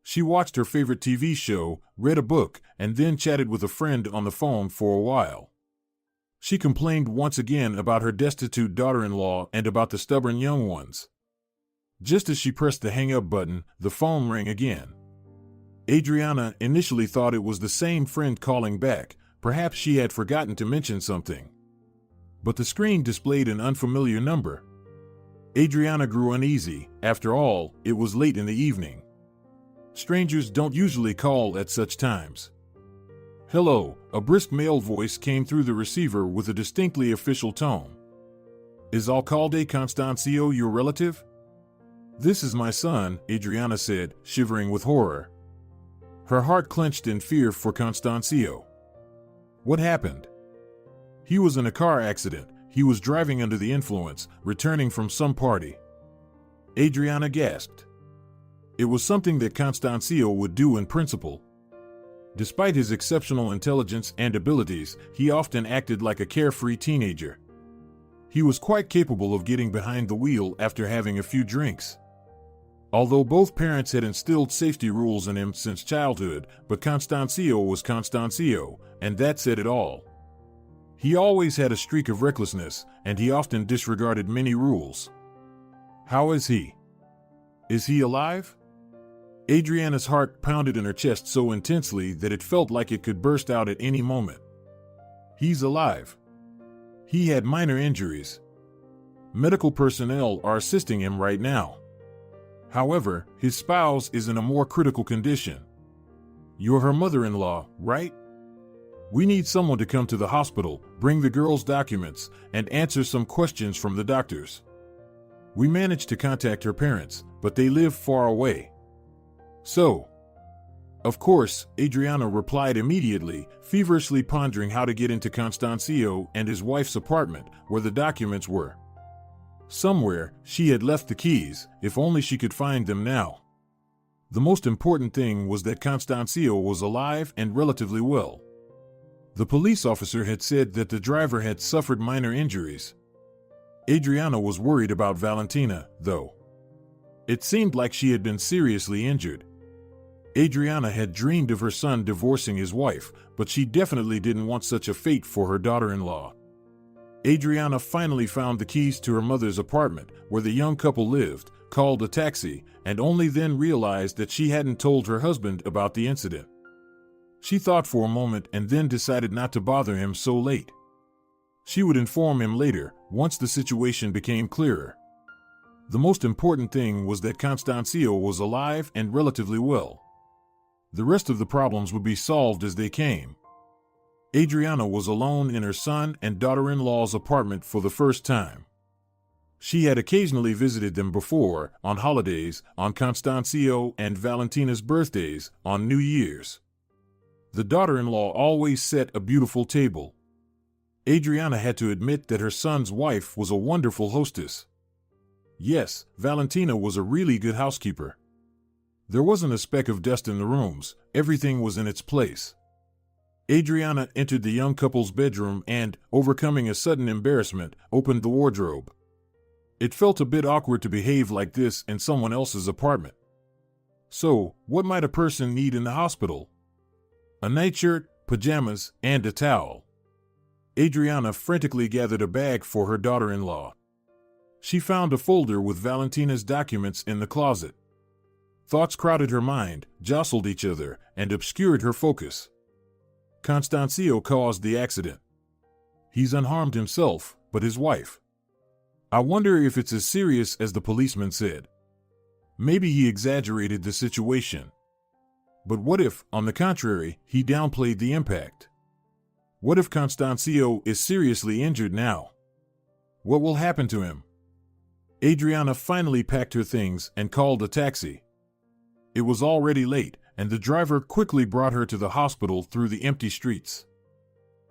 She watched her favorite TV show, read a book, and then chatted with a friend on the phone for a while. She complained once again about her destitute daughter-in-law and about the stubborn young ones. Just as she pressed the hang-up button, the phone rang again. Adriana initially thought it was the same friend calling back. Perhaps she had forgotten to mention something. But the screen displayed an unfamiliar number. Adriana grew uneasy. After all, it was late in the evening. Strangers don't usually call at such times. "Hello," a brisk male voice came through the receiver with a distinctly official tone. "Is Alcalde Constancio your relative?" "This is my son," Adriana said, shivering with horror. Her heart clenched in fear for Constancio. What happened? He was in a car accident. He was driving under the influence, returning from some party. Adriana gasped. It was something that Constancio would do in principle. Despite his exceptional intelligence and abilities, he often acted like a carefree teenager. He was quite capable of getting behind the wheel after having a few drinks. Although both parents had instilled safety rules in him since childhood, but Constancio was Constancio, and that said it all. He always had a streak of recklessness, and he often disregarded many rules. How is he? Is he alive? Adriana's heart pounded in her chest so intensely that it felt like it could burst out at any moment. He's alive. He had minor injuries. Medical personnel are assisting him right now. However, his spouse is in a more critical condition. You're her mother-in-law, right? We need someone to come to the hospital, bring the girl's documents, and answer some questions from the doctors. We managed to contact her parents, but they live far away. So, of course, Adriana replied immediately, feverishly pondering how to get into Constancio and his wife's apartment, where the documents were. Somewhere, she had left the keys, if only she could find them now. The most important thing was that Constancio was alive and relatively well. The police officer had said that the driver had suffered minor injuries. Adriana was worried about Valentina, though. It seemed like she had been seriously injured. Adriana had dreamed of her son divorcing his wife, but she definitely didn't want such a fate for her daughter-in-law. Adriana finally found the keys to her mother's apartment, where the young couple lived, called a taxi, and only then realized that she hadn't told her husband about the incident. She thought for a moment and then decided not to bother him so late. She would inform him later, once the situation became clearer. The most important thing was that Constancio was alive and relatively well. The rest of the problems would be solved as they came. Adriana was alone in her son and daughter-in-law's apartment for the first time. She had occasionally visited them before, on holidays, on Constancio and Valentina's birthdays, on New Year's. The daughter-in-law always set a beautiful table. Adriana had to admit that her son's wife was a wonderful hostess. Yes, Valentina was a really good housekeeper. There wasn't a speck of dust in the rooms, everything was in its place. Adriana entered the young couple's bedroom and, overcoming a sudden embarrassment, opened the wardrobe. It felt a bit awkward to behave like this in someone else's apartment. So, what might a person need in the hospital? A nightshirt, pajamas, and a towel. Adriana frantically gathered a bag for her daughter-in-law. She found a folder with Valentina's documents in the closet. Thoughts crowded her mind, jostled each other, and obscured her focus. Constancio caused the accident. He's unharmed himself, but his wife. I wonder if it's as serious as the policeman said. Maybe he exaggerated the situation. But what if, on the contrary, he downplayed the impact? What if Constancio is seriously injured now? What will happen to him? Adriana finally packed her things and called a taxi. It was already late, and the driver quickly brought her to the hospital through the empty streets.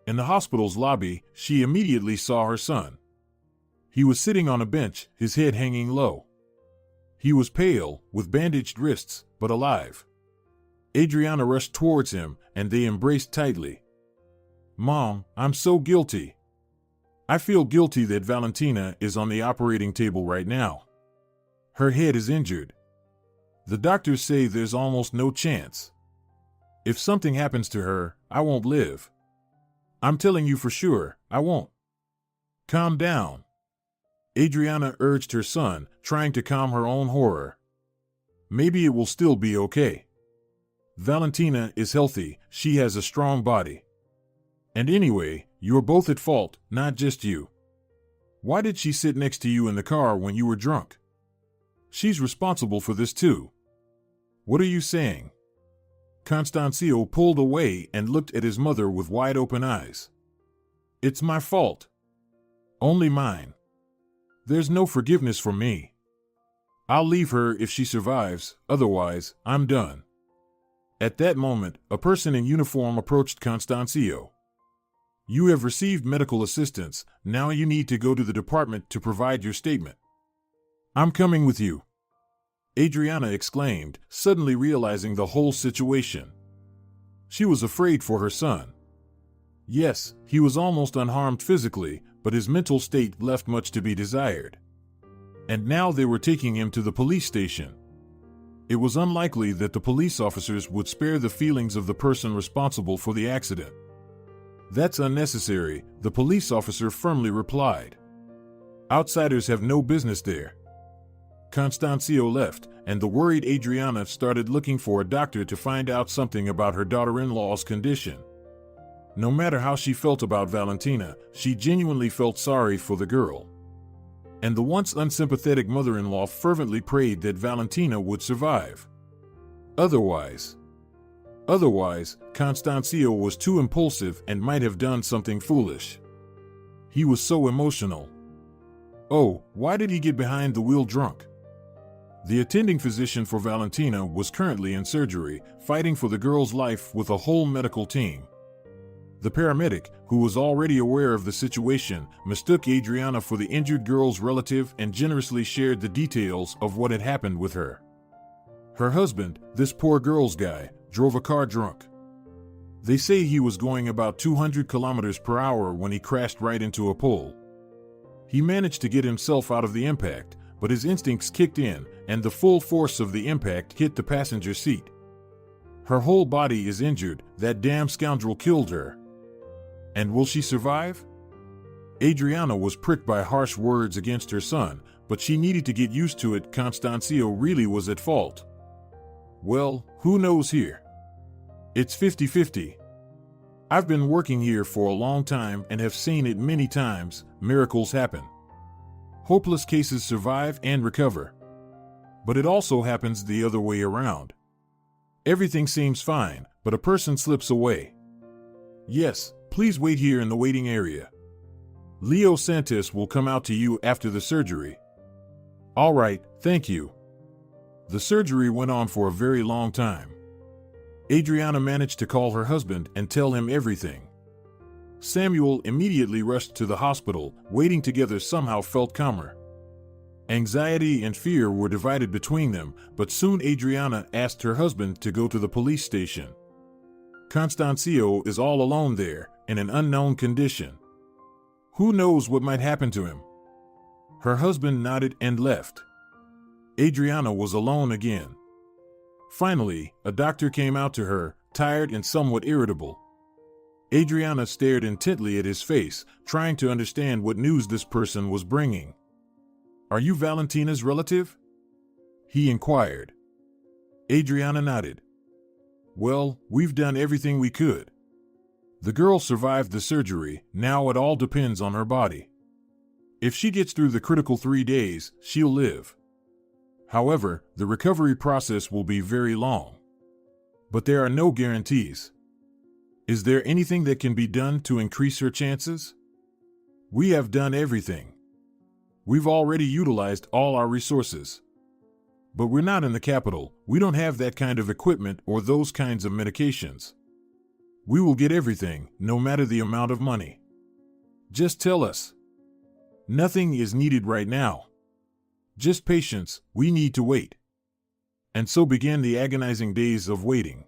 In the hospital's lobby, she immediately saw her son. He was sitting on a bench, his head hanging low. He was pale, with bandaged wrists, but alive. Adriana rushed towards him, and they embraced tightly. "Mom, I'm so guilty. I feel guilty that Valentina is on the operating table right now. Her head is injured. The doctors say there's almost no chance. If something happens to her, I won't live. I'm telling you for sure, I won't." "Calm down," Adriana urged her son, trying to calm her own horror. "Maybe it will still be okay. Valentina is healthy, she has a strong body. And anyway, you're both at fault, not just you. Why did she sit next to you in the car when you were drunk? She's responsible for this too. What are you saying?" Constancio pulled away and looked at his mother with wide open eyes. "It's my fault. Only mine. There's no forgiveness for me. I'll leave her if she survives, otherwise, I'm done." At that moment, a person in uniform approached Constancio. "You have received medical assistance, now you need to go to the department to provide your statement." "I'm coming with you," Adriana exclaimed, suddenly realizing the whole situation. She was afraid for her son. Yes, he was almost unharmed physically, but his mental state left much to be desired. And now they were taking him to the police station. It was unlikely that the police officers would spare the feelings of the person responsible for the accident. "That's unnecessary," the police officer firmly replied. "Outsiders have no business there." Constancio left, and the worried Adriana started looking for a doctor to find out something about her daughter-in-law's condition. No matter how she felt about Valentina, she genuinely felt sorry for the girl. And the once unsympathetic mother-in-law fervently prayed that Valentina would survive. Otherwise, Constancio was too impulsive and might have done something foolish. He was so emotional. Oh, why did he get behind the wheel drunk? The attending physician for Valentina was currently in surgery, fighting for the girl's life with a whole medical team. The paramedic, who was already aware of the situation, mistook Adriana for the injured girl's relative and generously shared the details of what had happened with her. Her husband, this poor girl's guy, drove a car drunk. They say he was going about 200 kilometers per hour when he crashed right into a pole. He managed to get himself out of the impact, but his instincts kicked in, and the full force of the impact hit the passenger seat. Her whole body is injured, that damn scoundrel killed her. And will she survive? Adriana was pricked by harsh words against her son, but she needed to get used to it. Constancio really was at fault. Well, who knows here? It's 50-50. I've been working here for a long time and have seen it many times. Miracles happen. Hopeless cases survive and recover. But it also happens the other way around. Everything seems fine, but a person slips away. Yes, please wait here in the waiting area. Leo Santos will come out to you after the surgery. All right, thank you. The surgery went on for a very long time. Adriana managed to call her husband and tell him everything. Samuel immediately rushed to the hospital. Waiting together somehow felt calmer. Anxiety and fear were divided between them, but soon Adriana asked her husband to go to the police station. Constancio is all alone there, in an unknown condition. Who knows what might happen to him? Her husband nodded and left. Adriana was alone again. Finally, a doctor came out to her, tired and somewhat irritable. Adriana stared intently at his face, trying to understand what news this person was bringing. Are you Valentina's relative? He inquired. Adriana nodded. Well, we've done everything we could. The girl survived the surgery, now it all depends on her body. If she gets through the critical 3 days, she'll live. However, the recovery process will be very long. But there are no guarantees. Is there anything that can be done to increase her chances? We have done everything. We've already utilized all our resources. But we're not in the capital. We don't have that kind of equipment or those kinds of medications. We will get everything, no matter the amount of money. Just tell us. Nothing is needed right now. Just patience, we need to wait. And so began the agonizing days of waiting.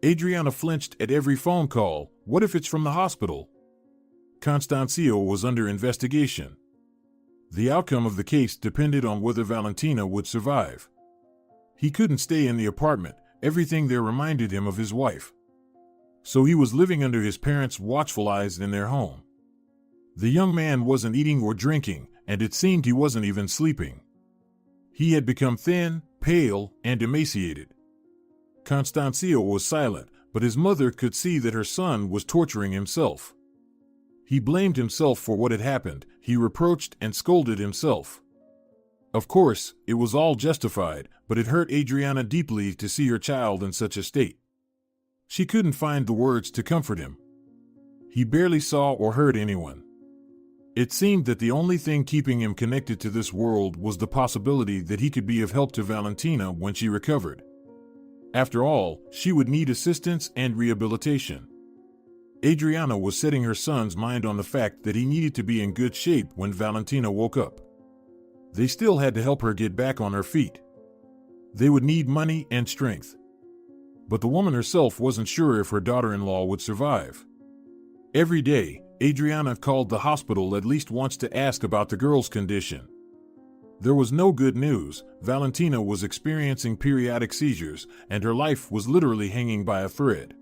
Adriana flinched at every phone call. What if it's from the hospital? Constancio was under investigation. The outcome of the case depended on whether Valentina would survive. He couldn't stay in the apartment. Everything there reminded him of his wife. So he was living under his parents' watchful eyes in their home. The young man wasn't eating or drinking, and it seemed he wasn't even sleeping. He had become thin, pale, and emaciated. Constancio was silent, but his mother could see that her son was torturing himself. He blamed himself for what had happened. He reproached and scolded himself. Of course, it was all justified, but it hurt Adriana deeply to see her child in such a state. She couldn't find the words to comfort him. He barely saw or heard anyone. It seemed that the only thing keeping him connected to this world was the possibility that he could be of help to Valentina when she recovered. After all, she would need assistance and rehabilitation. Adriana was setting her son's mind on the fact that he needed to be in good shape when Valentina woke up. They still had to help her get back on her feet. They would need money and strength. But the woman herself wasn't sure if her daughter-in-law would survive. Every day, Adriana called the hospital at least once to ask about the girl's condition. There was no good news. Valentina was experiencing periodic seizures, and her life was literally hanging by a thread.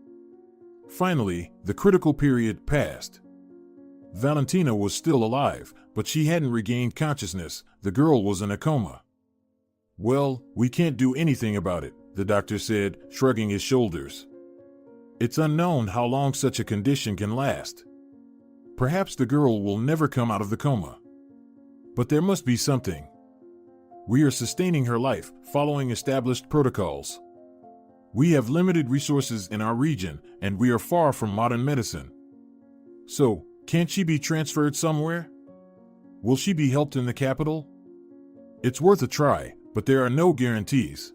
Finally, the critical period passed. Valentina was still alive, but she hadn't regained consciousness. The girl was in a coma. Well, we can't do anything about it, the doctor said, shrugging his shoulders. It's unknown how long such a condition can last. Perhaps the girl will never come out of the coma. But there must be something. We are sustaining her life, following established protocols. We have limited resources in our region, and we are far from modern medicine. So, can't she be transferred somewhere? Will she be helped in the capital? It's worth a try, but there are no guarantees.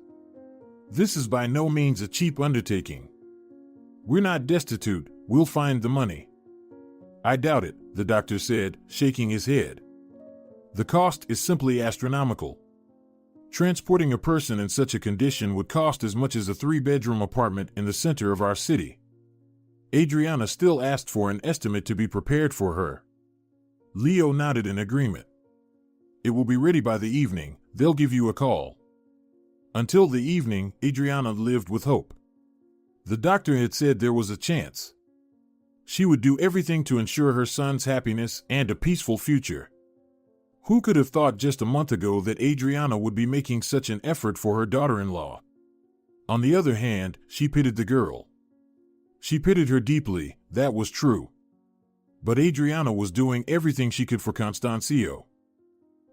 This is by no means a cheap undertaking. We're not destitute, we'll find the money. I doubt it, the doctor said, shaking his head. The cost is simply astronomical. Transporting a person in such a condition would cost as much as a 3-bedroom apartment in the center of our city. Adriana still asked for an estimate to be prepared for her. Leo nodded in agreement. It will be ready by the evening. They'll give you a call. Until the evening, Adriana lived with hope. The doctor had said there was a chance. She would do everything to ensure her son's happiness and a peaceful future. Who could have thought just a month ago that Adriana would be making such an effort for her daughter-in-law? On the other hand, she pitied the girl. She pitied her deeply, that was true. But Adriana was doing everything she could for Constancio.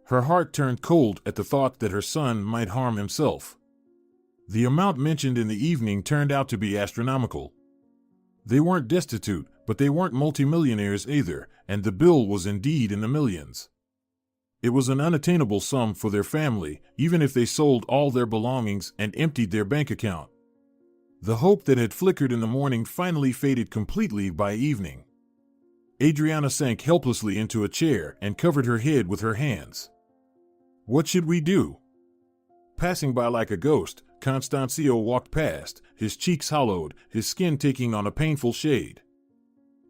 Her heart turned cold at the thought that her son might harm himself. The amount mentioned in the evening turned out to be astronomical. They weren't destitute, but they weren't multimillionaires either, and the bill was indeed in the millions. It was an unattainable sum for their family, even if they sold all their belongings and emptied their bank account. The hope that had flickered in the morning finally faded completely by evening. Adriana sank helplessly into a chair and covered her head with her hands. What should we do? Passing by like a ghost, Constancio walked past, his cheeks hollowed, his skin taking on a painful shade.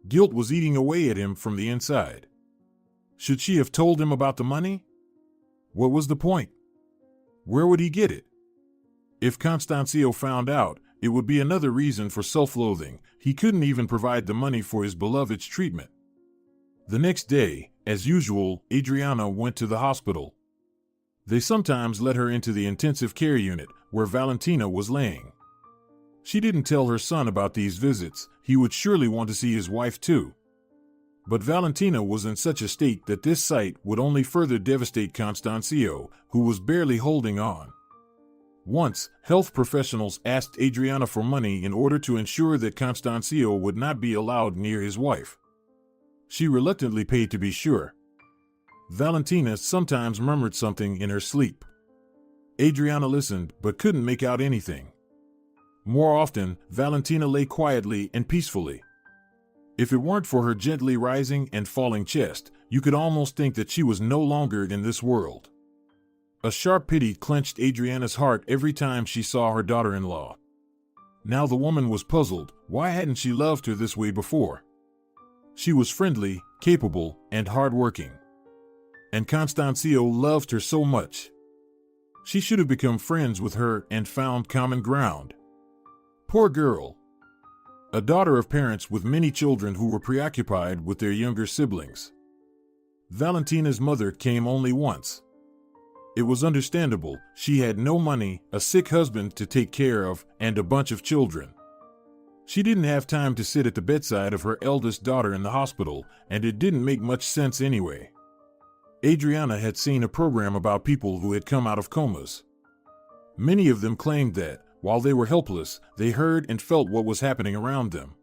Guilt was eating away at him from the inside. Should she have told him about the money? What was the point? Where would he get it? If Constancio found out, it would be another reason for self-loathing. He couldn't even provide the money for his beloved's treatment. The next day, as usual, Adriana went to the hospital. They sometimes let her into the intensive care unit, where Valentina was laying. She didn't tell her son about these visits. He would surely want to see his wife too. But Valentina was in such a state that this sight would only further devastate Constancio, who was barely holding on. Once, health professionals asked Adriana for money in order to ensure that Constancio would not be allowed near his wife. She reluctantly paid to be sure. Valentina sometimes murmured something in her sleep. Adriana listened but couldn't make out anything. More often, Valentina lay quietly and peacefully. If it weren't for her gently rising and falling chest, you could almost think that she was no longer in this world. A sharp pity clenched Adriana's heart every time she saw her daughter-in-law. Now the woman was puzzled. Why hadn't she loved her this way before? She was friendly, capable, and hard-working. And Constancio loved her so much. She should have become friends with her and found common ground. Poor girl. A daughter of parents with many children who were preoccupied with their younger siblings. Valentina's mother came only once. It was understandable. She had no money, a sick husband to take care of, and a bunch of children. She didn't have time to sit at the bedside of her eldest daughter in the hospital, and it didn't make much sense anyway. Adriana had seen a program about people who had come out of comas. Many of them claimed that, while they were helpless, they heard and felt what was happening around them.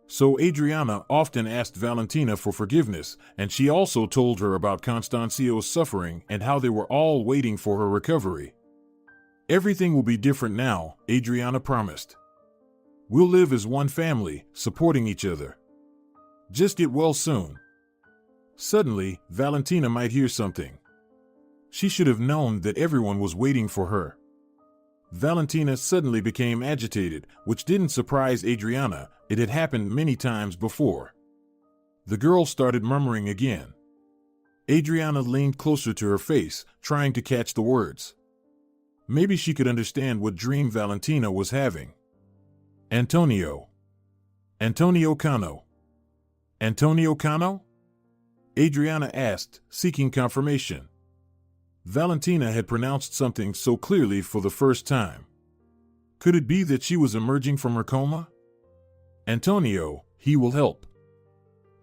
So Adriana often asked Valentina for forgiveness, and she also told her about Constancio's suffering and how they were all waiting for her recovery. Everything will be different now, Adriana promised. We'll live as one family, supporting each other. Just get well soon. Suddenly, Valentina might hear something. She should have known that everyone was waiting for her. Valentina suddenly became agitated, which didn't surprise Adriana. It had happened many times before. The girl started murmuring again. Adriana leaned closer to her face, trying to catch the words. Maybe she could understand what dream Valentina was having. Antonio. Antonio Cano. Antonio Cano? Adriana asked, seeking confirmation. Valentina had pronounced something so clearly for the first time. Could it be that she was emerging from her coma? Antonio, he will help.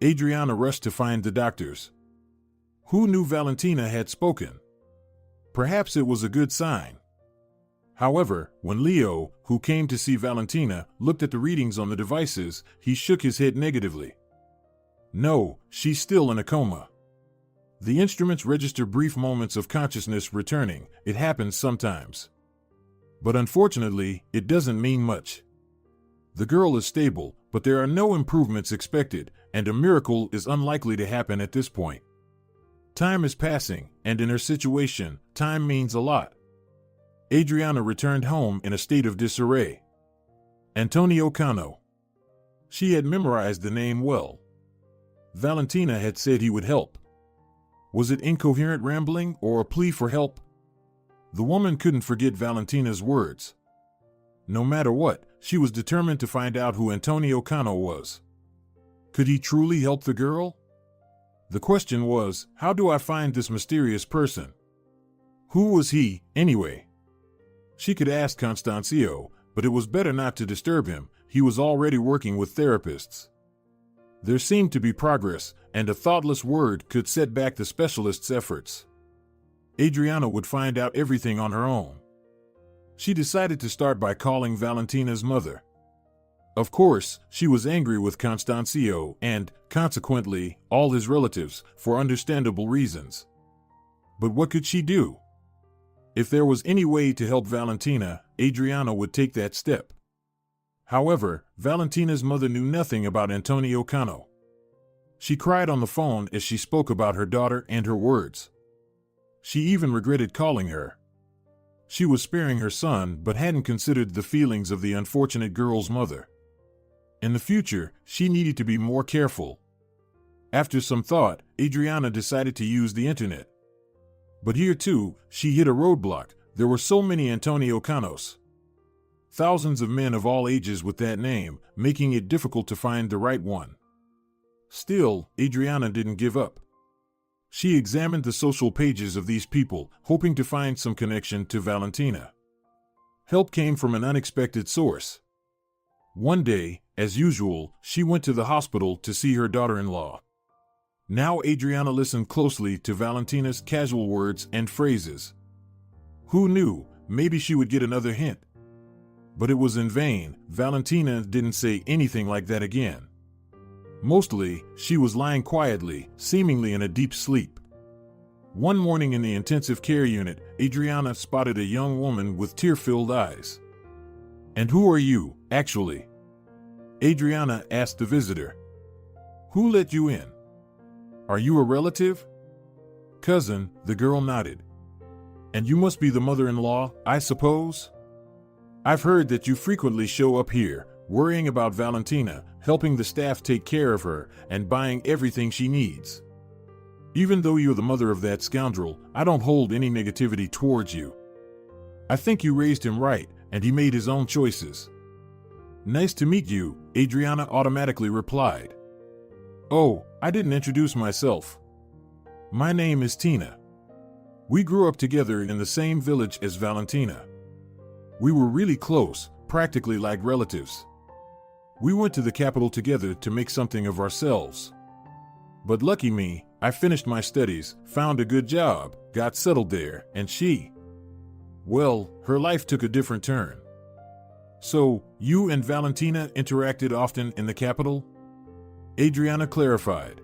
Adriana rushed to find the doctors. Who knew Valentina had spoken? Perhaps it was a good sign. However, when Leo, who came to see Valentina, looked at the readings on the devices, he shook his head negatively. No, she's still in a coma. The instruments register brief moments of consciousness returning. It happens sometimes. But unfortunately, it doesn't mean much. The girl is stable, but there are no improvements expected, and a miracle is unlikely to happen at this point. Time is passing, and in her situation, time means a lot. Adriana returned home in a state of disarray. Antonio Cano. She had memorized the name well. Valentina had said he would help. Was it incoherent rambling or a plea for help? The woman couldn't forget Valentina's words. No matter what, she was determined to find out who Antonio Cano was. Could he truly help the girl? The question was, how do I find this mysterious person? Who was he, anyway? She could ask Constancio, but it was better not to disturb him. He was already working with therapists. There seemed to be progress, and a thoughtless word could set back the specialist's efforts. Adriana would find out everything on her own. She decided to start by calling Valentina's mother. Of course, she was angry with Constancio and, consequently, all his relatives, for understandable reasons. But what could she do? If there was any way to help Valentina, Adriana would take that step. However, Valentina's mother knew nothing about Antonio Cano. She cried on the phone as she spoke about her daughter and her words. She even regretted calling her. She was sparing her son but hadn't considered the feelings of the unfortunate girl's mother. In the future, she needed to be more careful. After some thought, Adriana decided to use the internet. But here too, she hit a roadblock. There were so many Antonio Canos. Thousands of men of all ages with that name, making it difficult to find the right one. Still, Adriana didn't give up. She examined the social pages of these people, hoping to find some connection to Valentina. help came from an unexpected source. One day, as usual, she went to the hospital to see her daughter-in-law. Now Adriana listened closely to Valentina's casual words and phrases. Who knew, maybe she would get another hint. But it was in vain. Valentina didn't say anything like that again. Mostly, she was lying quietly, seemingly in a deep sleep. One morning in the intensive care unit, Adriana spotted a young woman with tear-filled eyes. "And who are you, actually?" Adriana asked the visitor. "Who let you in? Are you a relative?" "Cousin," the girl nodded. "And you must be the mother-in-law, I suppose? I've heard that you frequently show up here, worrying about Valentina, helping the staff take care of her, and buying everything she needs. Even though you're the mother of that scoundrel, I don't hold any negativity towards you. I think you raised him right, and he made his own choices." "Nice to meet you," Adriana automatically replied. "Oh, I didn't introduce myself. My name is Tina. We grew up together in the same village as Valentina. We were really close, practically like relatives. We went to the capital together to make something of ourselves. But lucky me, I finished my studies, found a good job, got settled there, and well, her life took a different turn." "So, you and Valentina interacted often in the capital?" Adriana clarified.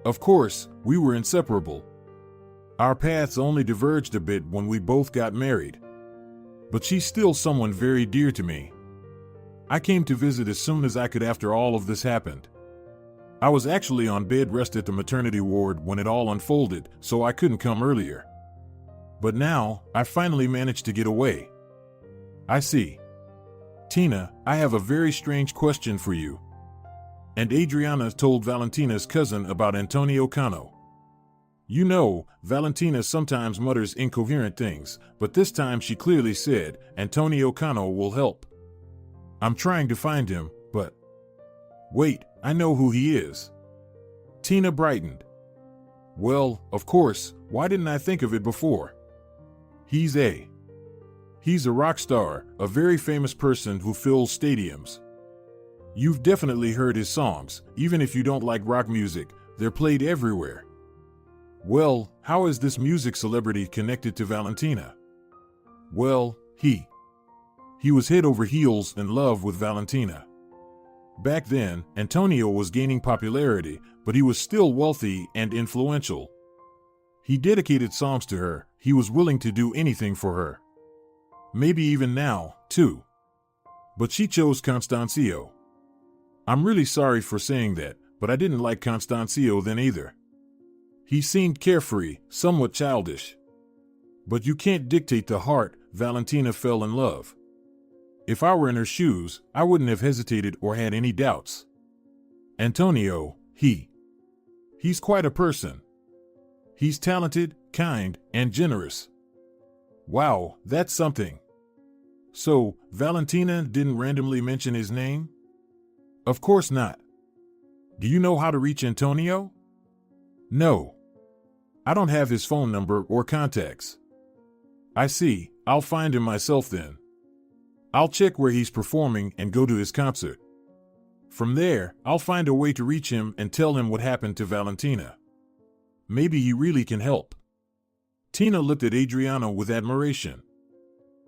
"Of course, we were inseparable. Our paths only diverged a bit when we both got married. But she's still someone very dear to me. I came to visit as soon as I could after all of this happened. I was actually on bed rest at the maternity ward when it all unfolded, so I couldn't come earlier. But now, I finally managed to get away." "I see. Tina, I have a very strange question for you." And Adriana told Valentina's cousin about Antonio Cano. You know, Valentina sometimes mutters incoherent things, but this time she clearly said, "Antonio Cano will help. I'm trying to find him, but..." "Wait, I know who he is." Tina brightened. "Well, of course, why didn't I think of it before? He's a rock star, a very famous person who fills stadiums. You've definitely heard his songs, even if you don't like rock music, they're played everywhere." "Well, how is this music celebrity connected to Valentina?" "Well, he was head over heels in love with Valentina. Back then, Antonio was gaining popularity, but he was still wealthy and influential. He dedicated songs to her, he was willing to do anything for her. Maybe even now, too. But she chose Constancio. I'm really sorry for saying that, but I didn't like Constancio then either. He seemed carefree, somewhat childish. But you can't dictate the heart. Valentina fell in love. If I were in her shoes, I wouldn't have hesitated or had any doubts. Antonio, he's quite a person. He's talented, kind, and generous. Wow, that's something. So, Valentina didn't randomly mention his name?" "Of course not." "Do you know how to reach Antonio?" "No. I don't have his phone number or contacts." "I see, I'll find him myself then. I'll check where he's performing and go to his concert. From there, I'll find a way to reach him and tell him what happened to Valentina. Maybe he really can help." Tina looked at Adriana with admiration.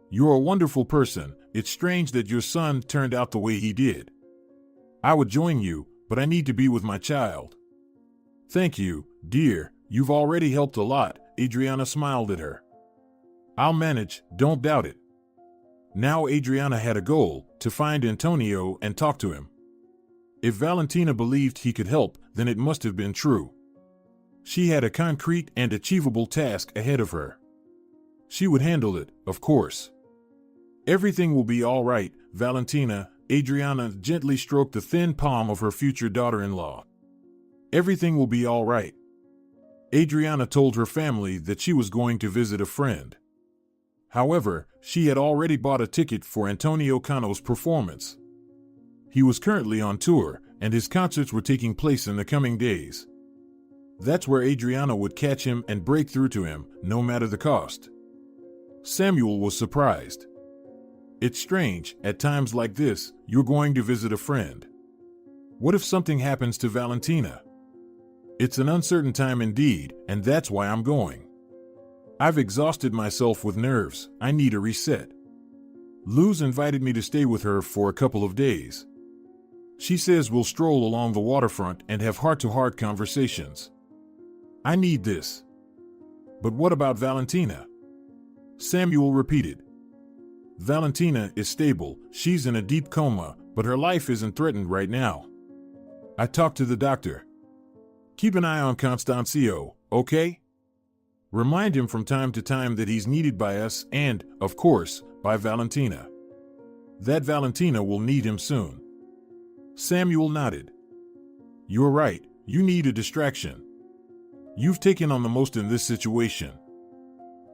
"You're a wonderful person. It's strange that your son turned out the way he did. I would join you, but I need to be with my child." "Thank you, dear. You've already helped a lot." Adriana smiled at her. "I'll manage, don't doubt it." Now Adriana had a goal, to find Antonio and talk to him. If Valentina believed he could help, then it must have been true. She had a concrete and achievable task ahead of her. She would handle it, of course. "Everything will be all right, Valentina." Adriana gently stroked the thin palm of her future daughter-in-law. "Everything will be all right." Adriana told her family that she was going to visit a friend. However, she had already bought a ticket for Antonio Cano's performance. He was currently on tour, and his concerts were taking place in the coming days. That's where Adriana would catch him and break through to him, no matter the cost. Samuel was surprised. It's strange, at times like this, you're going to visit a friend. What if something happens to Valentina? It's an uncertain time indeed, and that's why I'm going. I've exhausted myself with nerves. I need a reset. Luz invited me to stay with her for a couple of days. She says we'll stroll along the waterfront and have heart-to-heart conversations. I need this. But what about Valentina? Samuel repeated. Valentina is stable. She's in a deep coma, but her life isn't threatened right now. I talked to the doctor. Keep an eye on Constancio, okay? Remind him from time to time that he's needed by us and, of course, by Valentina. That Valentina will need him soon. Samuel nodded. You're right, you need a distraction. You've taken on the most in this situation.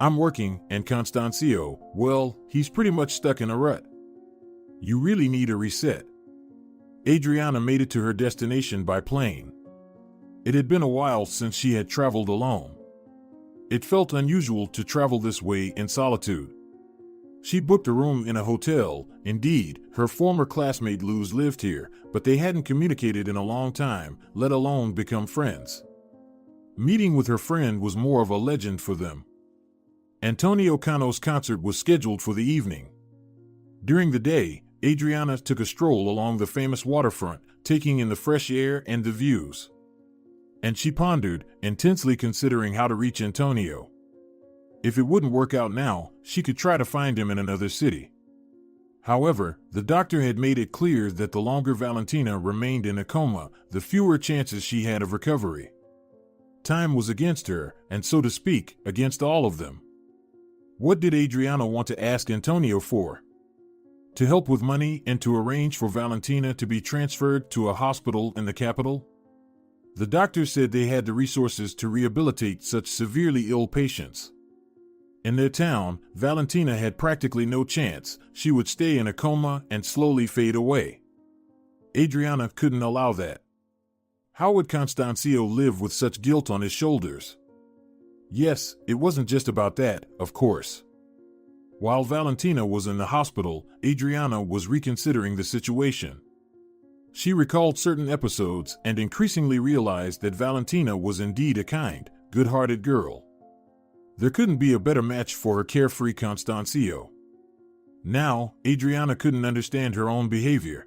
I'm working, and Constancio, well, he's pretty much stuck in a rut. You really need a reset. Adriana made it to her destination by plane. It had been a while since she had traveled alone. It felt unusual to travel this way in solitude. She booked a room in a hotel. Indeed, her former classmate Luz lived here, but they hadn't communicated in a long time, let alone become friends. Meeting with her friend was more of a legend for them. Antonio Cano's concert was scheduled for the evening. During the day, Adriana took a stroll along the famous waterfront, taking in the fresh air and the views. And she pondered, intensely considering how to reach Antonio. If it wouldn't work out now, she could try to find him in another city. However, the doctor had made it clear that the longer Valentina remained in a coma, the fewer chances she had of recovery. Time was against her, and so to speak, against all of them. What did Adriana want to ask Antonio for? To help with money and to arrange for Valentina to be transferred to a hospital in the capital? The doctor said they had the resources to rehabilitate such severely ill patients. In their town, Valentina had practically no chance. She would stay in a coma and slowly fade away. Adriana couldn't allow that. How would Constancio live with such guilt on his shoulders? Yes, it wasn't just about that, of course. While Valentina was in the hospital, Adriana was reconsidering the situation. She recalled certain episodes and increasingly realized that Valentina was indeed a kind, good-hearted girl. There couldn't be a better match for her carefree Constancio. Now, Adriana couldn't understand her own behavior.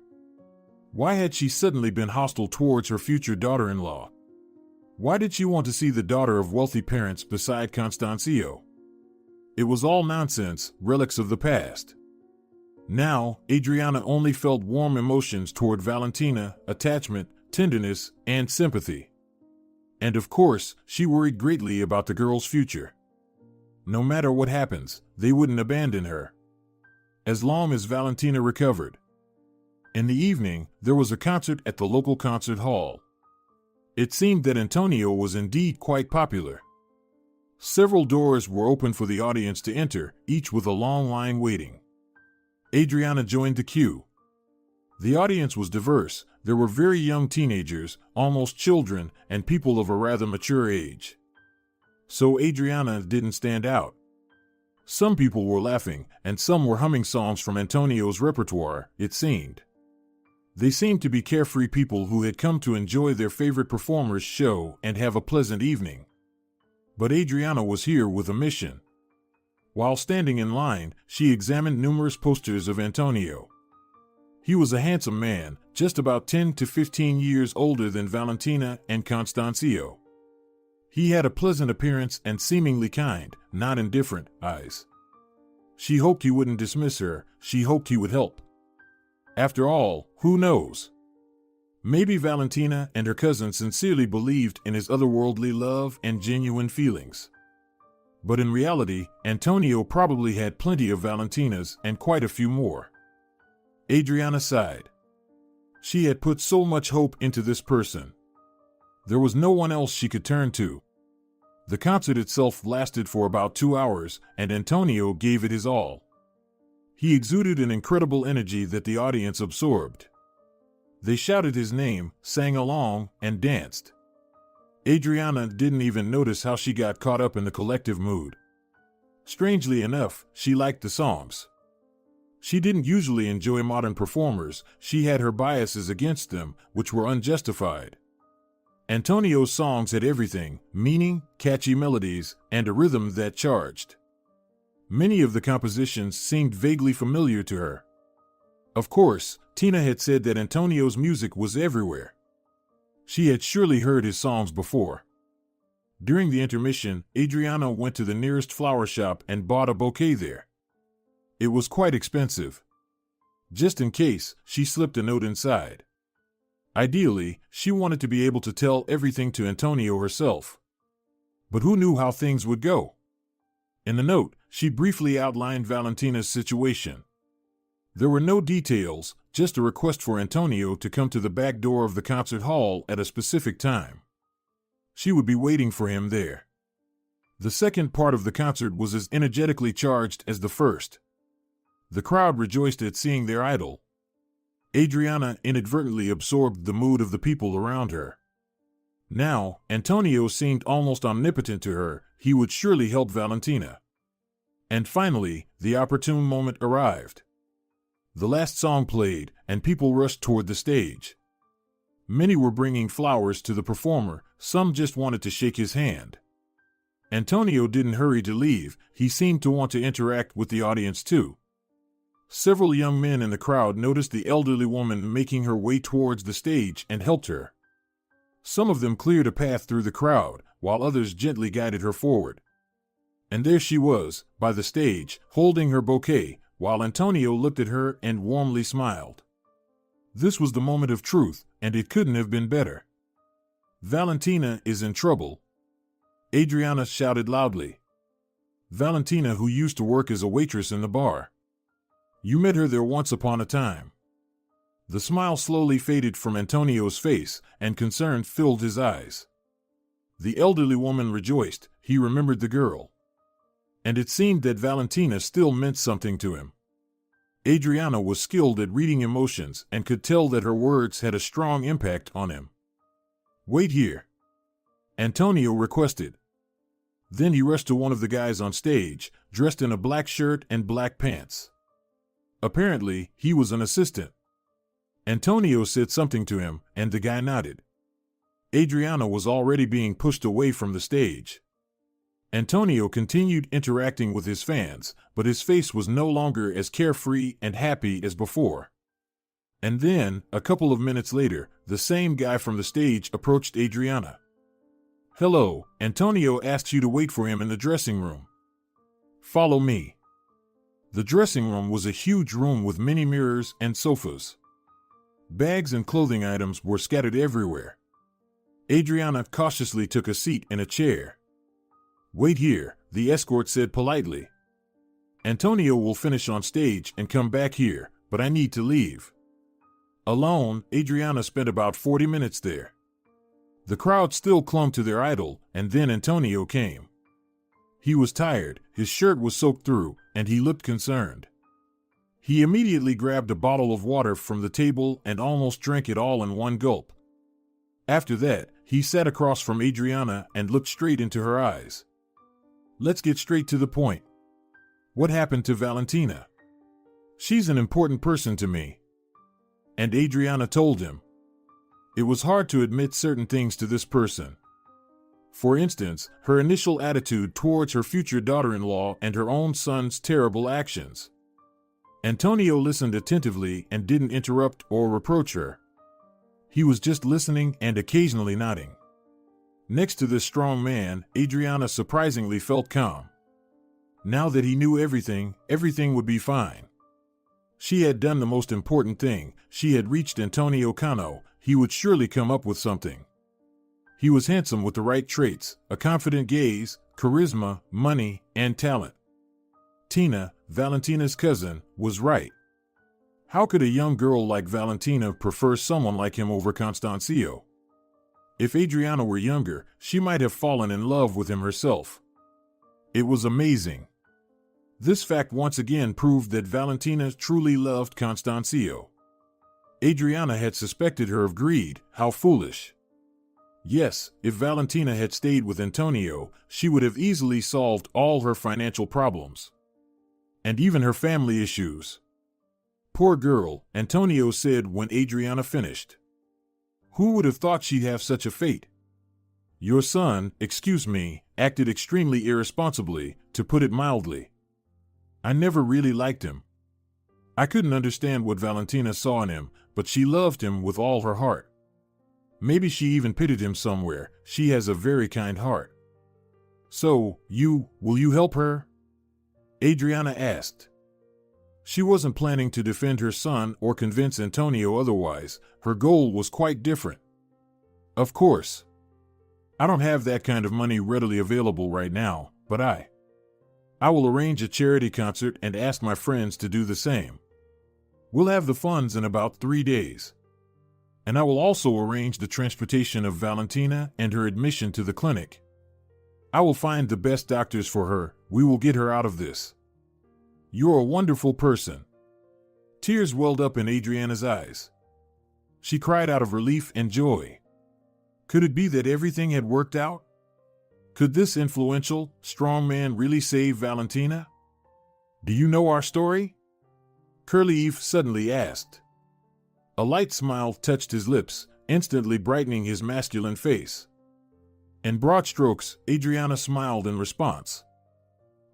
Why had she suddenly been hostile towards her future daughter-in-law? Why did she want to see the daughter of wealthy parents beside Constancio? It was all nonsense, relics of the past. Now, Adriana only felt warm emotions toward Valentina, attachment, tenderness, and sympathy. And of course, she worried greatly about the girl's future. No matter what happens, they wouldn't abandon her. As long as Valentina recovered. In the evening, there was a concert at the local concert hall. It seemed that Antonio was indeed quite popular. Several doors were open for the audience to enter, each with a long line waiting. Adriana joined the queue. The audience was diverse. There were very young teenagers, almost children, and people of a rather mature age. So Adriana didn't stand out. Some people were laughing, and some were humming songs from Antonio's repertoire, it seemed. They seemed to be carefree people who had come to enjoy their favorite performer's show and have a pleasant evening. But Adriana was here with a mission. While standing in line, she examined numerous posters of Antonio. He was a handsome man, just about 10 to 15 years older than Valentina and Constancio. He had a pleasant appearance and seemingly kind, not indifferent, eyes. She hoped he wouldn't dismiss her. She hoped he would help. After all, who knows? Maybe Valentina and her cousin sincerely believed in his otherworldly love and genuine feelings. But in reality, Antonio probably had plenty of Valentinas and quite a few more. Adriana sighed. She had put so much hope into this person. There was no one else she could turn to. The concert itself lasted for about 2 hours, and Antonio gave it his all. He exuded an incredible energy that the audience absorbed. They shouted his name, sang along, and danced. Adriana didn't even notice how she got caught up in the collective mood. Strangely enough, she liked the songs. She didn't usually enjoy modern performers. She had her biases against them, which were unjustified. Antonio's songs had everything: meaning, catchy melodies, and a rhythm that charged. Many of the compositions seemed vaguely familiar to her. Of course, Tina had said that Antonio's music was everywhere. She had surely heard his songs before. During the intermission, Adriana went to the nearest flower shop and bought a bouquet there. It was quite expensive. Just in case, she slipped a note inside. Ideally, she wanted to be able to tell everything to Antonio herself. But who knew how things would go? In the note, she briefly outlined Valentina's situation. There were no details, just a request for Antonio to come to the back door of the concert hall at a specific time. She would be waiting for him there. The second part of the concert was as energetically charged as the first. The crowd rejoiced at seeing their idol. Adriana inadvertently absorbed the mood of the people around her. Now, Antonio seemed almost omnipotent to her. He would surely help Valentina. And finally, the opportune moment arrived. The last song played, and people rushed toward the stage. Many were bringing flowers to the performer, some just wanted to shake his hand. Antonio didn't hurry to leave. He seemed to want to interact with the audience too. Several young men in the crowd noticed the elderly woman making her way towards the stage and helped her. Some of them cleared a path through the crowd, while others gently guided her forward. And there she was, by the stage, holding her bouquet, while Antonio looked at her and warmly smiled. This was the moment of truth, and it couldn't have been better. Valentina is in trouble. Adriana shouted loudly. Valentina, who used to work as a waitress in the bar. You met her there once upon a time. The smile slowly faded from Antonio's face, and concern filled his eyes. The elderly woman rejoiced. He remembered the girl. And it seemed that Valentina still meant something to him. Adriana was skilled at reading emotions and could tell that her words had a strong impact on him. Wait here, Antonio requested. Then he rushed to one of the guys on stage, dressed in a black shirt and black pants. Apparently, he was an assistant. Antonio said something to him, and the guy nodded. Adriana was already being pushed away from the stage. Antonio continued interacting with his fans, but his face was no longer as carefree and happy as before. And then, a couple of minutes later, the same guy from the stage approached Adriana. Hello, Antonio asks you to wait for him in the dressing room. Follow me. The dressing room was a huge room with many mirrors and sofas. Bags and clothing items were scattered everywhere. Adriana cautiously took a seat in a chair. Wait here, the escort said politely. Antonio will finish on stage and come back here, but I need to leave. Alone, Adriana spent about 40 minutes there. The crowd still clung to their idol, and then Antonio came. He was tired, his shirt was soaked through, and he looked concerned. He immediately grabbed a bottle of water from the table and almost drank it all in one gulp. After that, he sat across from Adriana and looked straight into her eyes. Let's get straight to the point. What happened to Valentina? She's an important person to me. And Adriana told him. It was hard to admit certain things to this person. For instance, her initial attitude towards her future daughter-in-law and her own son's terrible actions. Antonio listened attentively and didn't interrupt or reproach her. He was just listening and occasionally nodding. Next to this strong man, Adriana surprisingly felt calm. Now that he knew everything, everything would be fine. She had done the most important thing. She had reached Antonio Cano. He would surely come up with something. He was handsome with the right traits, a confident gaze, charisma, money, and talent. Tina, Valentina's cousin, was right. How could a young girl like Valentina prefer someone like him over Constancio? If Adriana were younger, she might have fallen in love with him herself. It was amazing. This fact once again proved that Valentina truly loved Constancio. Adriana had suspected her of greed. How foolish. Yes, if Valentina had stayed with Antonio, she would have easily solved all her financial problems. And even her family issues. Poor girl, Antonio said when Adriana finished. Who would have thought she'd have such a fate? Your son, excuse me, acted extremely irresponsibly, to put it mildly. I never really liked him. I couldn't understand what Valentina saw in him, but she loved him with all her heart. Maybe she even pitied him somewhere. She has a very kind heart. So, will you help her? Adriana asked. She wasn't planning to defend her son or convince Antonio otherwise. Her goal was quite different. Of course. I don't have that kind of money readily available right now, but I will arrange a charity concert and ask my friends to do the same. We'll have the funds in about 3 days. And I will also arrange the transportation of Valentina and her admission to the clinic. I will find the best doctors for her. We will get her out of this. You're a wonderful person. Tears welled up in Adriana's eyes. She cried out of relief and joy. Could it be that everything had worked out? Could this influential, strong man really save Valentina? Do you know our story? Curly Eve suddenly asked. A light smile touched his lips, instantly brightening his masculine face. In broad strokes, Adriana smiled in response.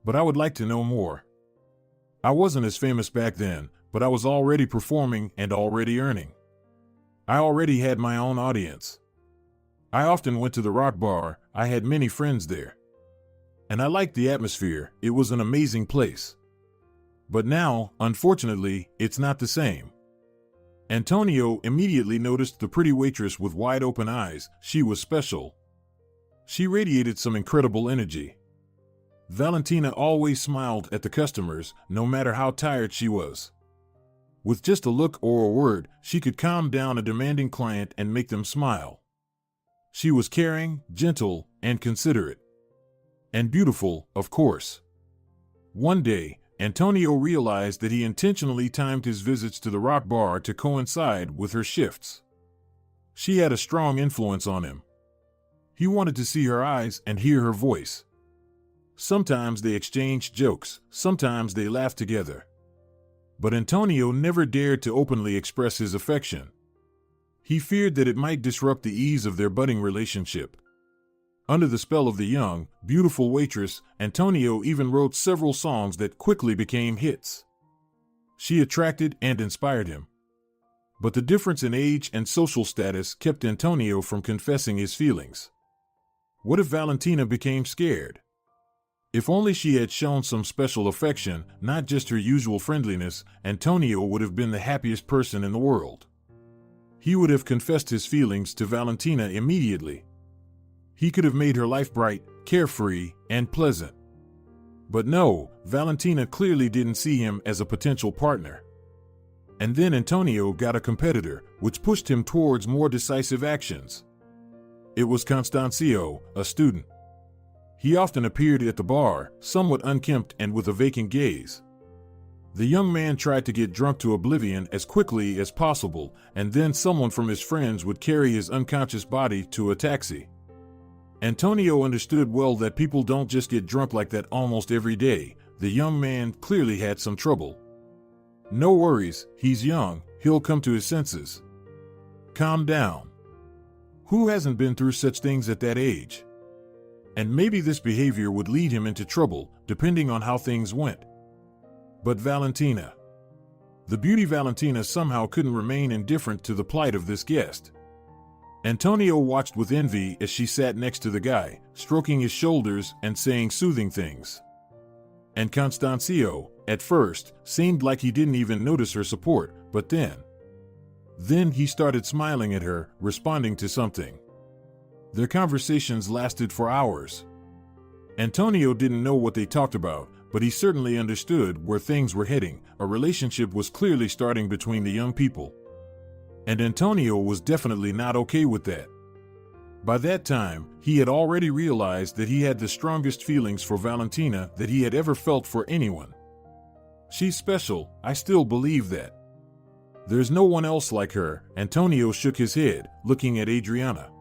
But I would like to know more. I wasn't as famous back then, but I was already performing and already earning. I already had my own audience. I often went to the Rock Bar. I had many friends there. And I liked the atmosphere. It was an amazing place. But now, unfortunately, it's not the same. Antonio immediately noticed the pretty waitress with wide open eyes. She was special. She radiated some incredible energy. Valentina always smiled at the customers, no matter how tired she was. With just a look or a word, she could calm down a demanding client and make them smile. She was caring, gentle, and considerate. And beautiful, of course. One day, Antonio realized that he intentionally timed his visits to the Rock Bar to coincide with her shifts. She had a strong influence on him. He wanted to see her eyes and hear her voice. Sometimes they exchanged jokes, sometimes they laughed together. But Antonio never dared to openly express his affection. He feared that it might disrupt the ease of their budding relationship. Under the spell of the young, beautiful waitress, Antonio even wrote several songs that quickly became hits. She attracted and inspired him. But the difference in age and social status kept Antonio from confessing his feelings. What if Valentina became scared? If only she had shown some special affection, not just her usual friendliness, Antonio would have been the happiest person in the world. He would have confessed his feelings to Valentina immediately. He could have made her life bright, carefree, and pleasant. But no, Valentina clearly didn't see him as a potential partner. And then Antonio got a competitor, which pushed him towards more decisive actions. It was Constancio, a student. He often appeared at the bar, somewhat unkempt and with a vacant gaze. The young man tried to get drunk to oblivion as quickly as possible, and then someone from his friends would carry his unconscious body to a taxi. Antonio understood well that people don't just get drunk like that almost every day. The young man clearly had some trouble. No worries, he's young, he'll come to his senses. Calm down. Who hasn't been through such things at that age? And maybe this behavior would lead him into trouble, depending on how things went. But Valentina. The beauty Valentina somehow couldn't remain indifferent to the plight of this guest. Antonio watched with envy as she sat next to the guy, stroking his shoulders and saying soothing things. And Constancio, at first, seemed like he didn't even notice her support, but then he started smiling at her, responding to something. Their conversations lasted for hours. Antonio didn't know what they talked about, but he certainly understood where things were heading. A relationship was clearly starting between the young people. And Antonio was definitely not okay with that. By that time, he had already realized that he had the strongest feelings for Valentina that he had ever felt for anyone. She's special, I still believe that. There's no one else like her. Antonio shook his head, looking at Adriana.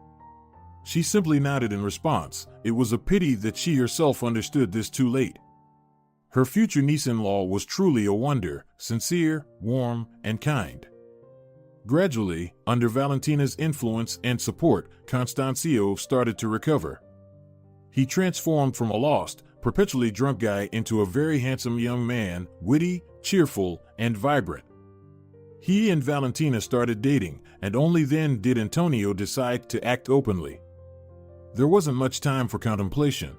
She simply nodded in response. It was a pity that she herself understood this too late. Her future niece-in-law was truly a wonder, sincere, warm, and kind. Gradually, under Valentina's influence and support, Constancio started to recover. He transformed from a lost, perpetually drunk guy into a very handsome young man, witty, cheerful, and vibrant. He and Valentina started dating, and only then did Antonio decide to act openly. There wasn't much time for contemplation.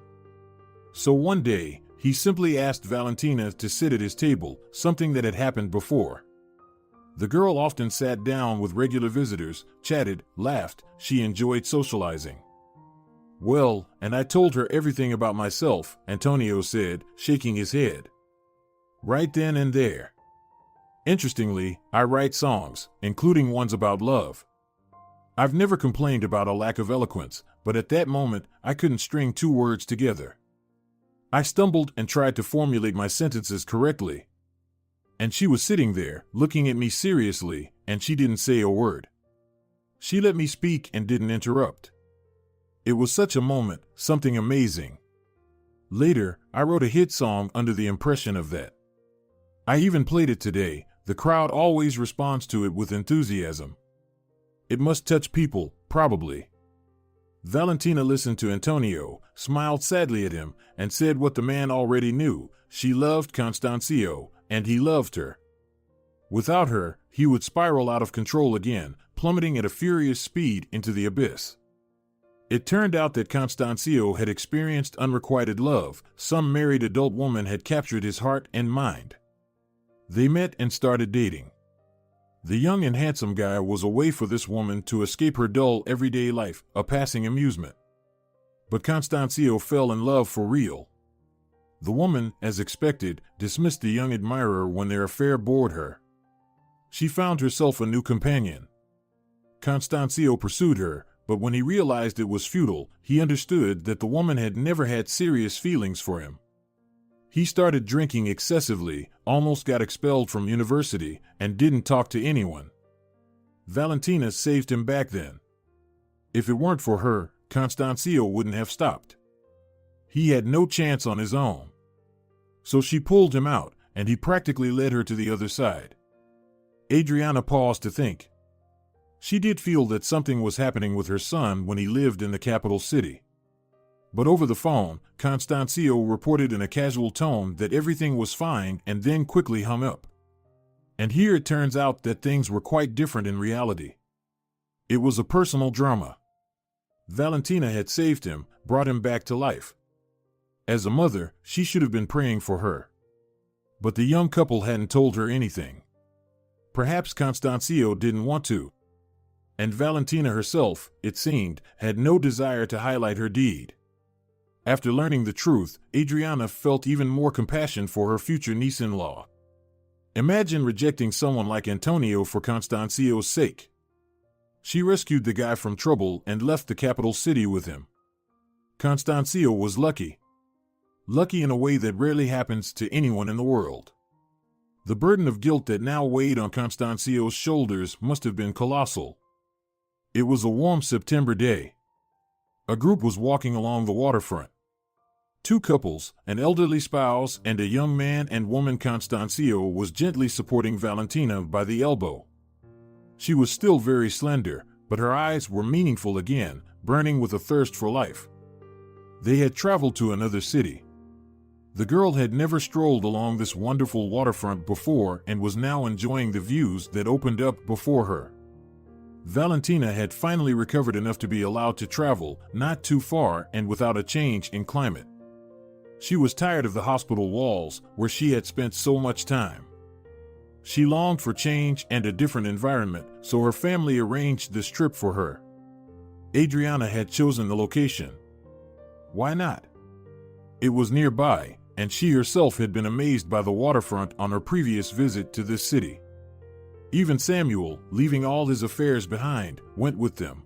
So one day, he simply asked Valentina to sit at his table, something that had happened before. The girl often sat down with regular visitors, chatted, laughed. She enjoyed socializing. "Well, and I told her everything about myself," Antonio said, shaking his head. "Right then and there. Interestingly, I write songs, including ones about love. I've never complained about a lack of eloquence, but at that moment, I couldn't string two words together. I stumbled and tried to formulate my sentences correctly. And she was sitting there, looking at me seriously, and she didn't say a word. She let me speak and didn't interrupt. It was such a moment, something amazing. Later, I wrote a hit song under the impression of that. I even played it today. The crowd always responds to it with enthusiasm. It must touch people, probably." Valentina listened to Antonio, smiled sadly at him, and said what the man already knew: she loved Constancio, and he loved her. Without her, he would spiral out of control again, plummeting at a furious speed into the abyss. It turned out that Constancio had experienced unrequited love. Some married adult woman had captured his heart and mind. They met and started dating. The young and handsome guy was a way for this woman to escape her dull everyday life, a passing amusement. But Constancio fell in love for real. The woman, as expected, dismissed the young admirer when their affair bored her. She found herself a new companion. Constancio pursued her, but when he realized it was futile, he understood that the woman had never had serious feelings for him. He started drinking excessively, almost got expelled from university, and didn't talk to anyone. Valentina saved him back then. If it weren't for her, Constancio wouldn't have stopped. He had no chance on his own. So she pulled him out, and he practically led her to the other side. Adriana paused to think. She did feel that something was happening with her son when he lived in the capital city. But over the phone, Constancio reported in a casual tone that everything was fine and then quickly hung up. And here it turns out that things were quite different in reality. It was a personal drama. Valentina had saved him, brought him back to life. As a mother, she should have been praying for her. But the young couple hadn't told her anything. Perhaps Constancio didn't want to. And Valentina herself, it seemed, had no desire to highlight her deed. After learning the truth, Adriana felt even more compassion for her future niece-in-law. Imagine rejecting someone like Antonio for Constancio's sake. She rescued the guy from trouble and left the capital city with him. Constancio was lucky. Lucky in a way that rarely happens to anyone in the world. The burden of guilt that now weighed on Constancio's shoulders must have been colossal. It was a warm September day. A group was walking along the waterfront. Two couples, an elderly spouse and a young man and woman. Constancio was gently supporting Valentina by the elbow. She was still very slender, but her eyes were meaningful again, burning with a thirst for life. They had traveled to another city. The girl had never strolled along this wonderful waterfront before and was now enjoying the views that opened up before her. Valentina had finally recovered enough to be allowed to travel, not too far and without a change in climate. She was tired of the hospital walls, where she had spent so much time. She longed for change and a different environment, so her family arranged this trip for her. Adriana had chosen the location. Why not? It was nearby, and she herself had been amazed by the waterfront on her previous visit to this city. Even Samuel, leaving all his affairs behind, went with them.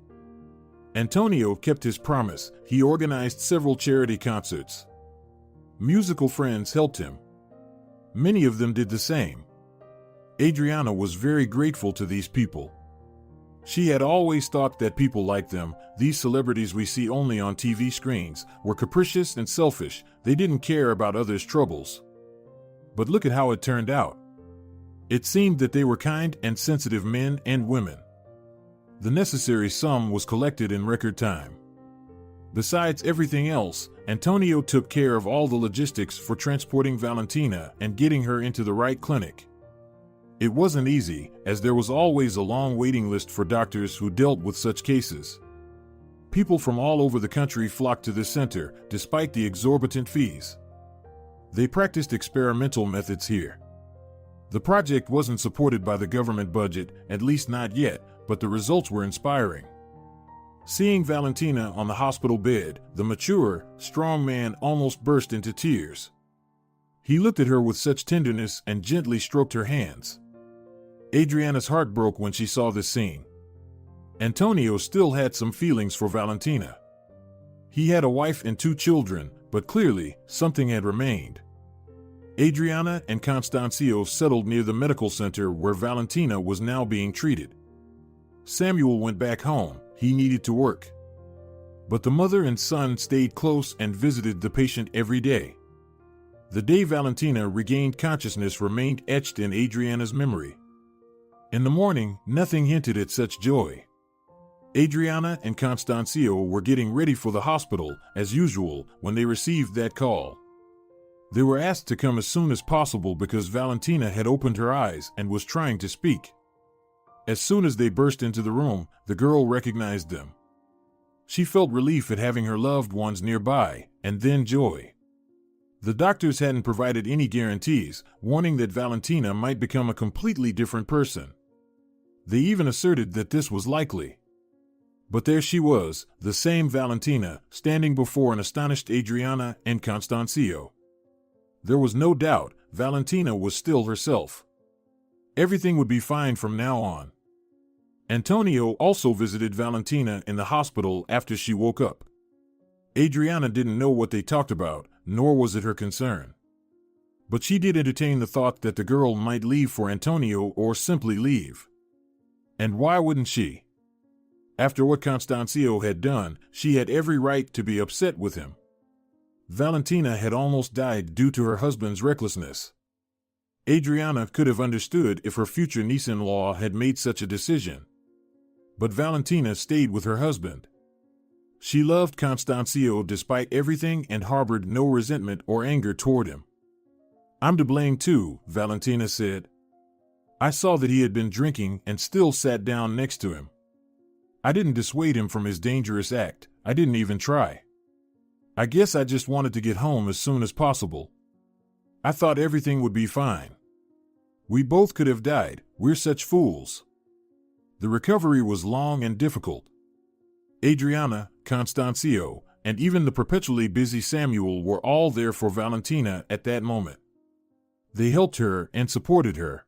Antonio kept his promise. He organized several charity concerts. Musical friends helped him. Many of them did the same. Adriana was very grateful to these people. She had always thought that people like them, these celebrities we see only on TV screens, were capricious and selfish. They didn't care about others' troubles. But look at how it turned out. It seemed that they were kind and sensitive men and women. The necessary sum was collected in record time. Besides everything else, Antonio took care of all the logistics for transporting Valentina and getting her into the right clinic. It wasn't easy, as there was always a long waiting list for doctors who dealt with such cases. People from all over the country flocked to this center, despite the exorbitant fees. They practiced experimental methods here. The project wasn't supported by the government budget, at least not yet, but the results were inspiring. Seeing Valentina on the hospital bed, the mature, strong man almost burst into tears. He looked at her with such tenderness and gently stroked her hands. Adriana's heart broke when she saw this scene. Antonio still had some feelings for Valentina. He had a wife and 2 children, but clearly, something had remained. Adriana and Constancio settled near the medical center where Valentina was now being treated. Samuel went back home. He needed to work. But the mother and son stayed close and visited the patient every day. The day Valentina regained consciousness remained etched in Adriana's memory. In the morning, nothing hinted at such joy. Adriana and Constancio were getting ready for the hospital, as usual, when they received that call. They were asked to come as soon as possible because Valentina had opened her eyes and was trying to speak. As soon as they burst into the room, the girl recognized them. She felt relief at having her loved ones nearby, and then joy. The doctors hadn't provided any guarantees, warning that Valentina might become a completely different person. They even asserted that this was likely. But there she was, the same Valentina, standing before an astonished Adriana and Constancio. There was no doubt, Valentina was still herself. Everything would be fine from now on. Antonio also visited Valentina in the hospital after she woke up. Adriana didn't know what they talked about, nor was it her concern. But she did entertain the thought that the girl might leave for Antonio or simply leave. And why wouldn't she? After what Constancio had done, she had every right to be upset with him. Valentina had almost died due to her husband's recklessness. Adriana could have understood if her future niece-in-law had made such a decision. But Valentina stayed with her husband. She loved Constancio despite everything and harbored no resentment or anger toward him. "I'm to blame too," Valentina said. "I saw that he had been drinking and still sat down next to him. I didn't dissuade him from his dangerous act. I didn't even try. I guess I just wanted to get home as soon as possible. I thought everything would be fine. We both could have died. We're such fools." The recovery was long and difficult. Adriana, Constancio, and even the perpetually busy Samuel were all there for Valentina at that moment. They helped her and supported her.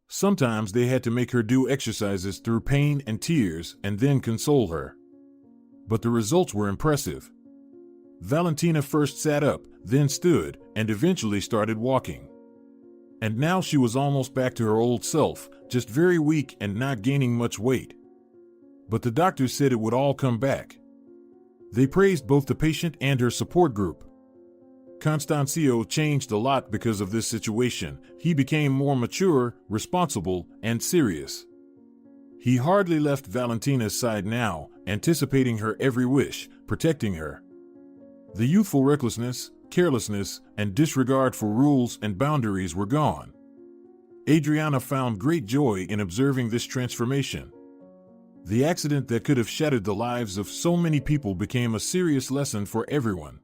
Sometimes they had to make her do exercises through pain and tears and then console her. But the results were impressive. Valentina first sat up, then stood, and eventually started walking. And now she was almost back to her old self, just very weak and not gaining much weight. But the doctors said it would all come back. They praised both the patient and her support group. Constancio changed a lot because of this situation. He became more mature, responsible, and serious. He hardly left Valentina's side now, anticipating her every wish, protecting her. The youthful recklessness, carelessness, and disregard for rules and boundaries were gone. Adriana found great joy in observing this transformation. The accident that could have shattered the lives of so many people became a serious lesson for everyone.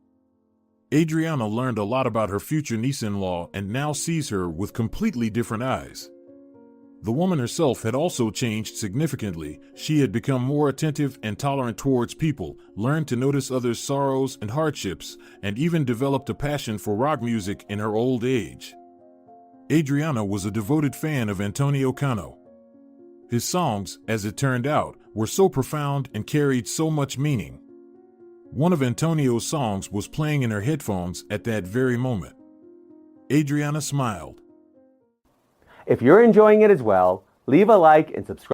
Adriana learned a lot about her future niece-in-law and now sees her with completely different eyes. The woman herself had also changed significantly. She had become more attentive and tolerant towards people, learned to notice others' sorrows and hardships, and even developed a passion for rock music in her old age. Adriana was a devoted fan of Antonio Cano. His songs, as it turned out, were so profound and carried so much meaning. One of Antonio's songs was playing in her headphones at that very moment. Adriana smiled. If you're enjoying it as well, leave a like and subscribe.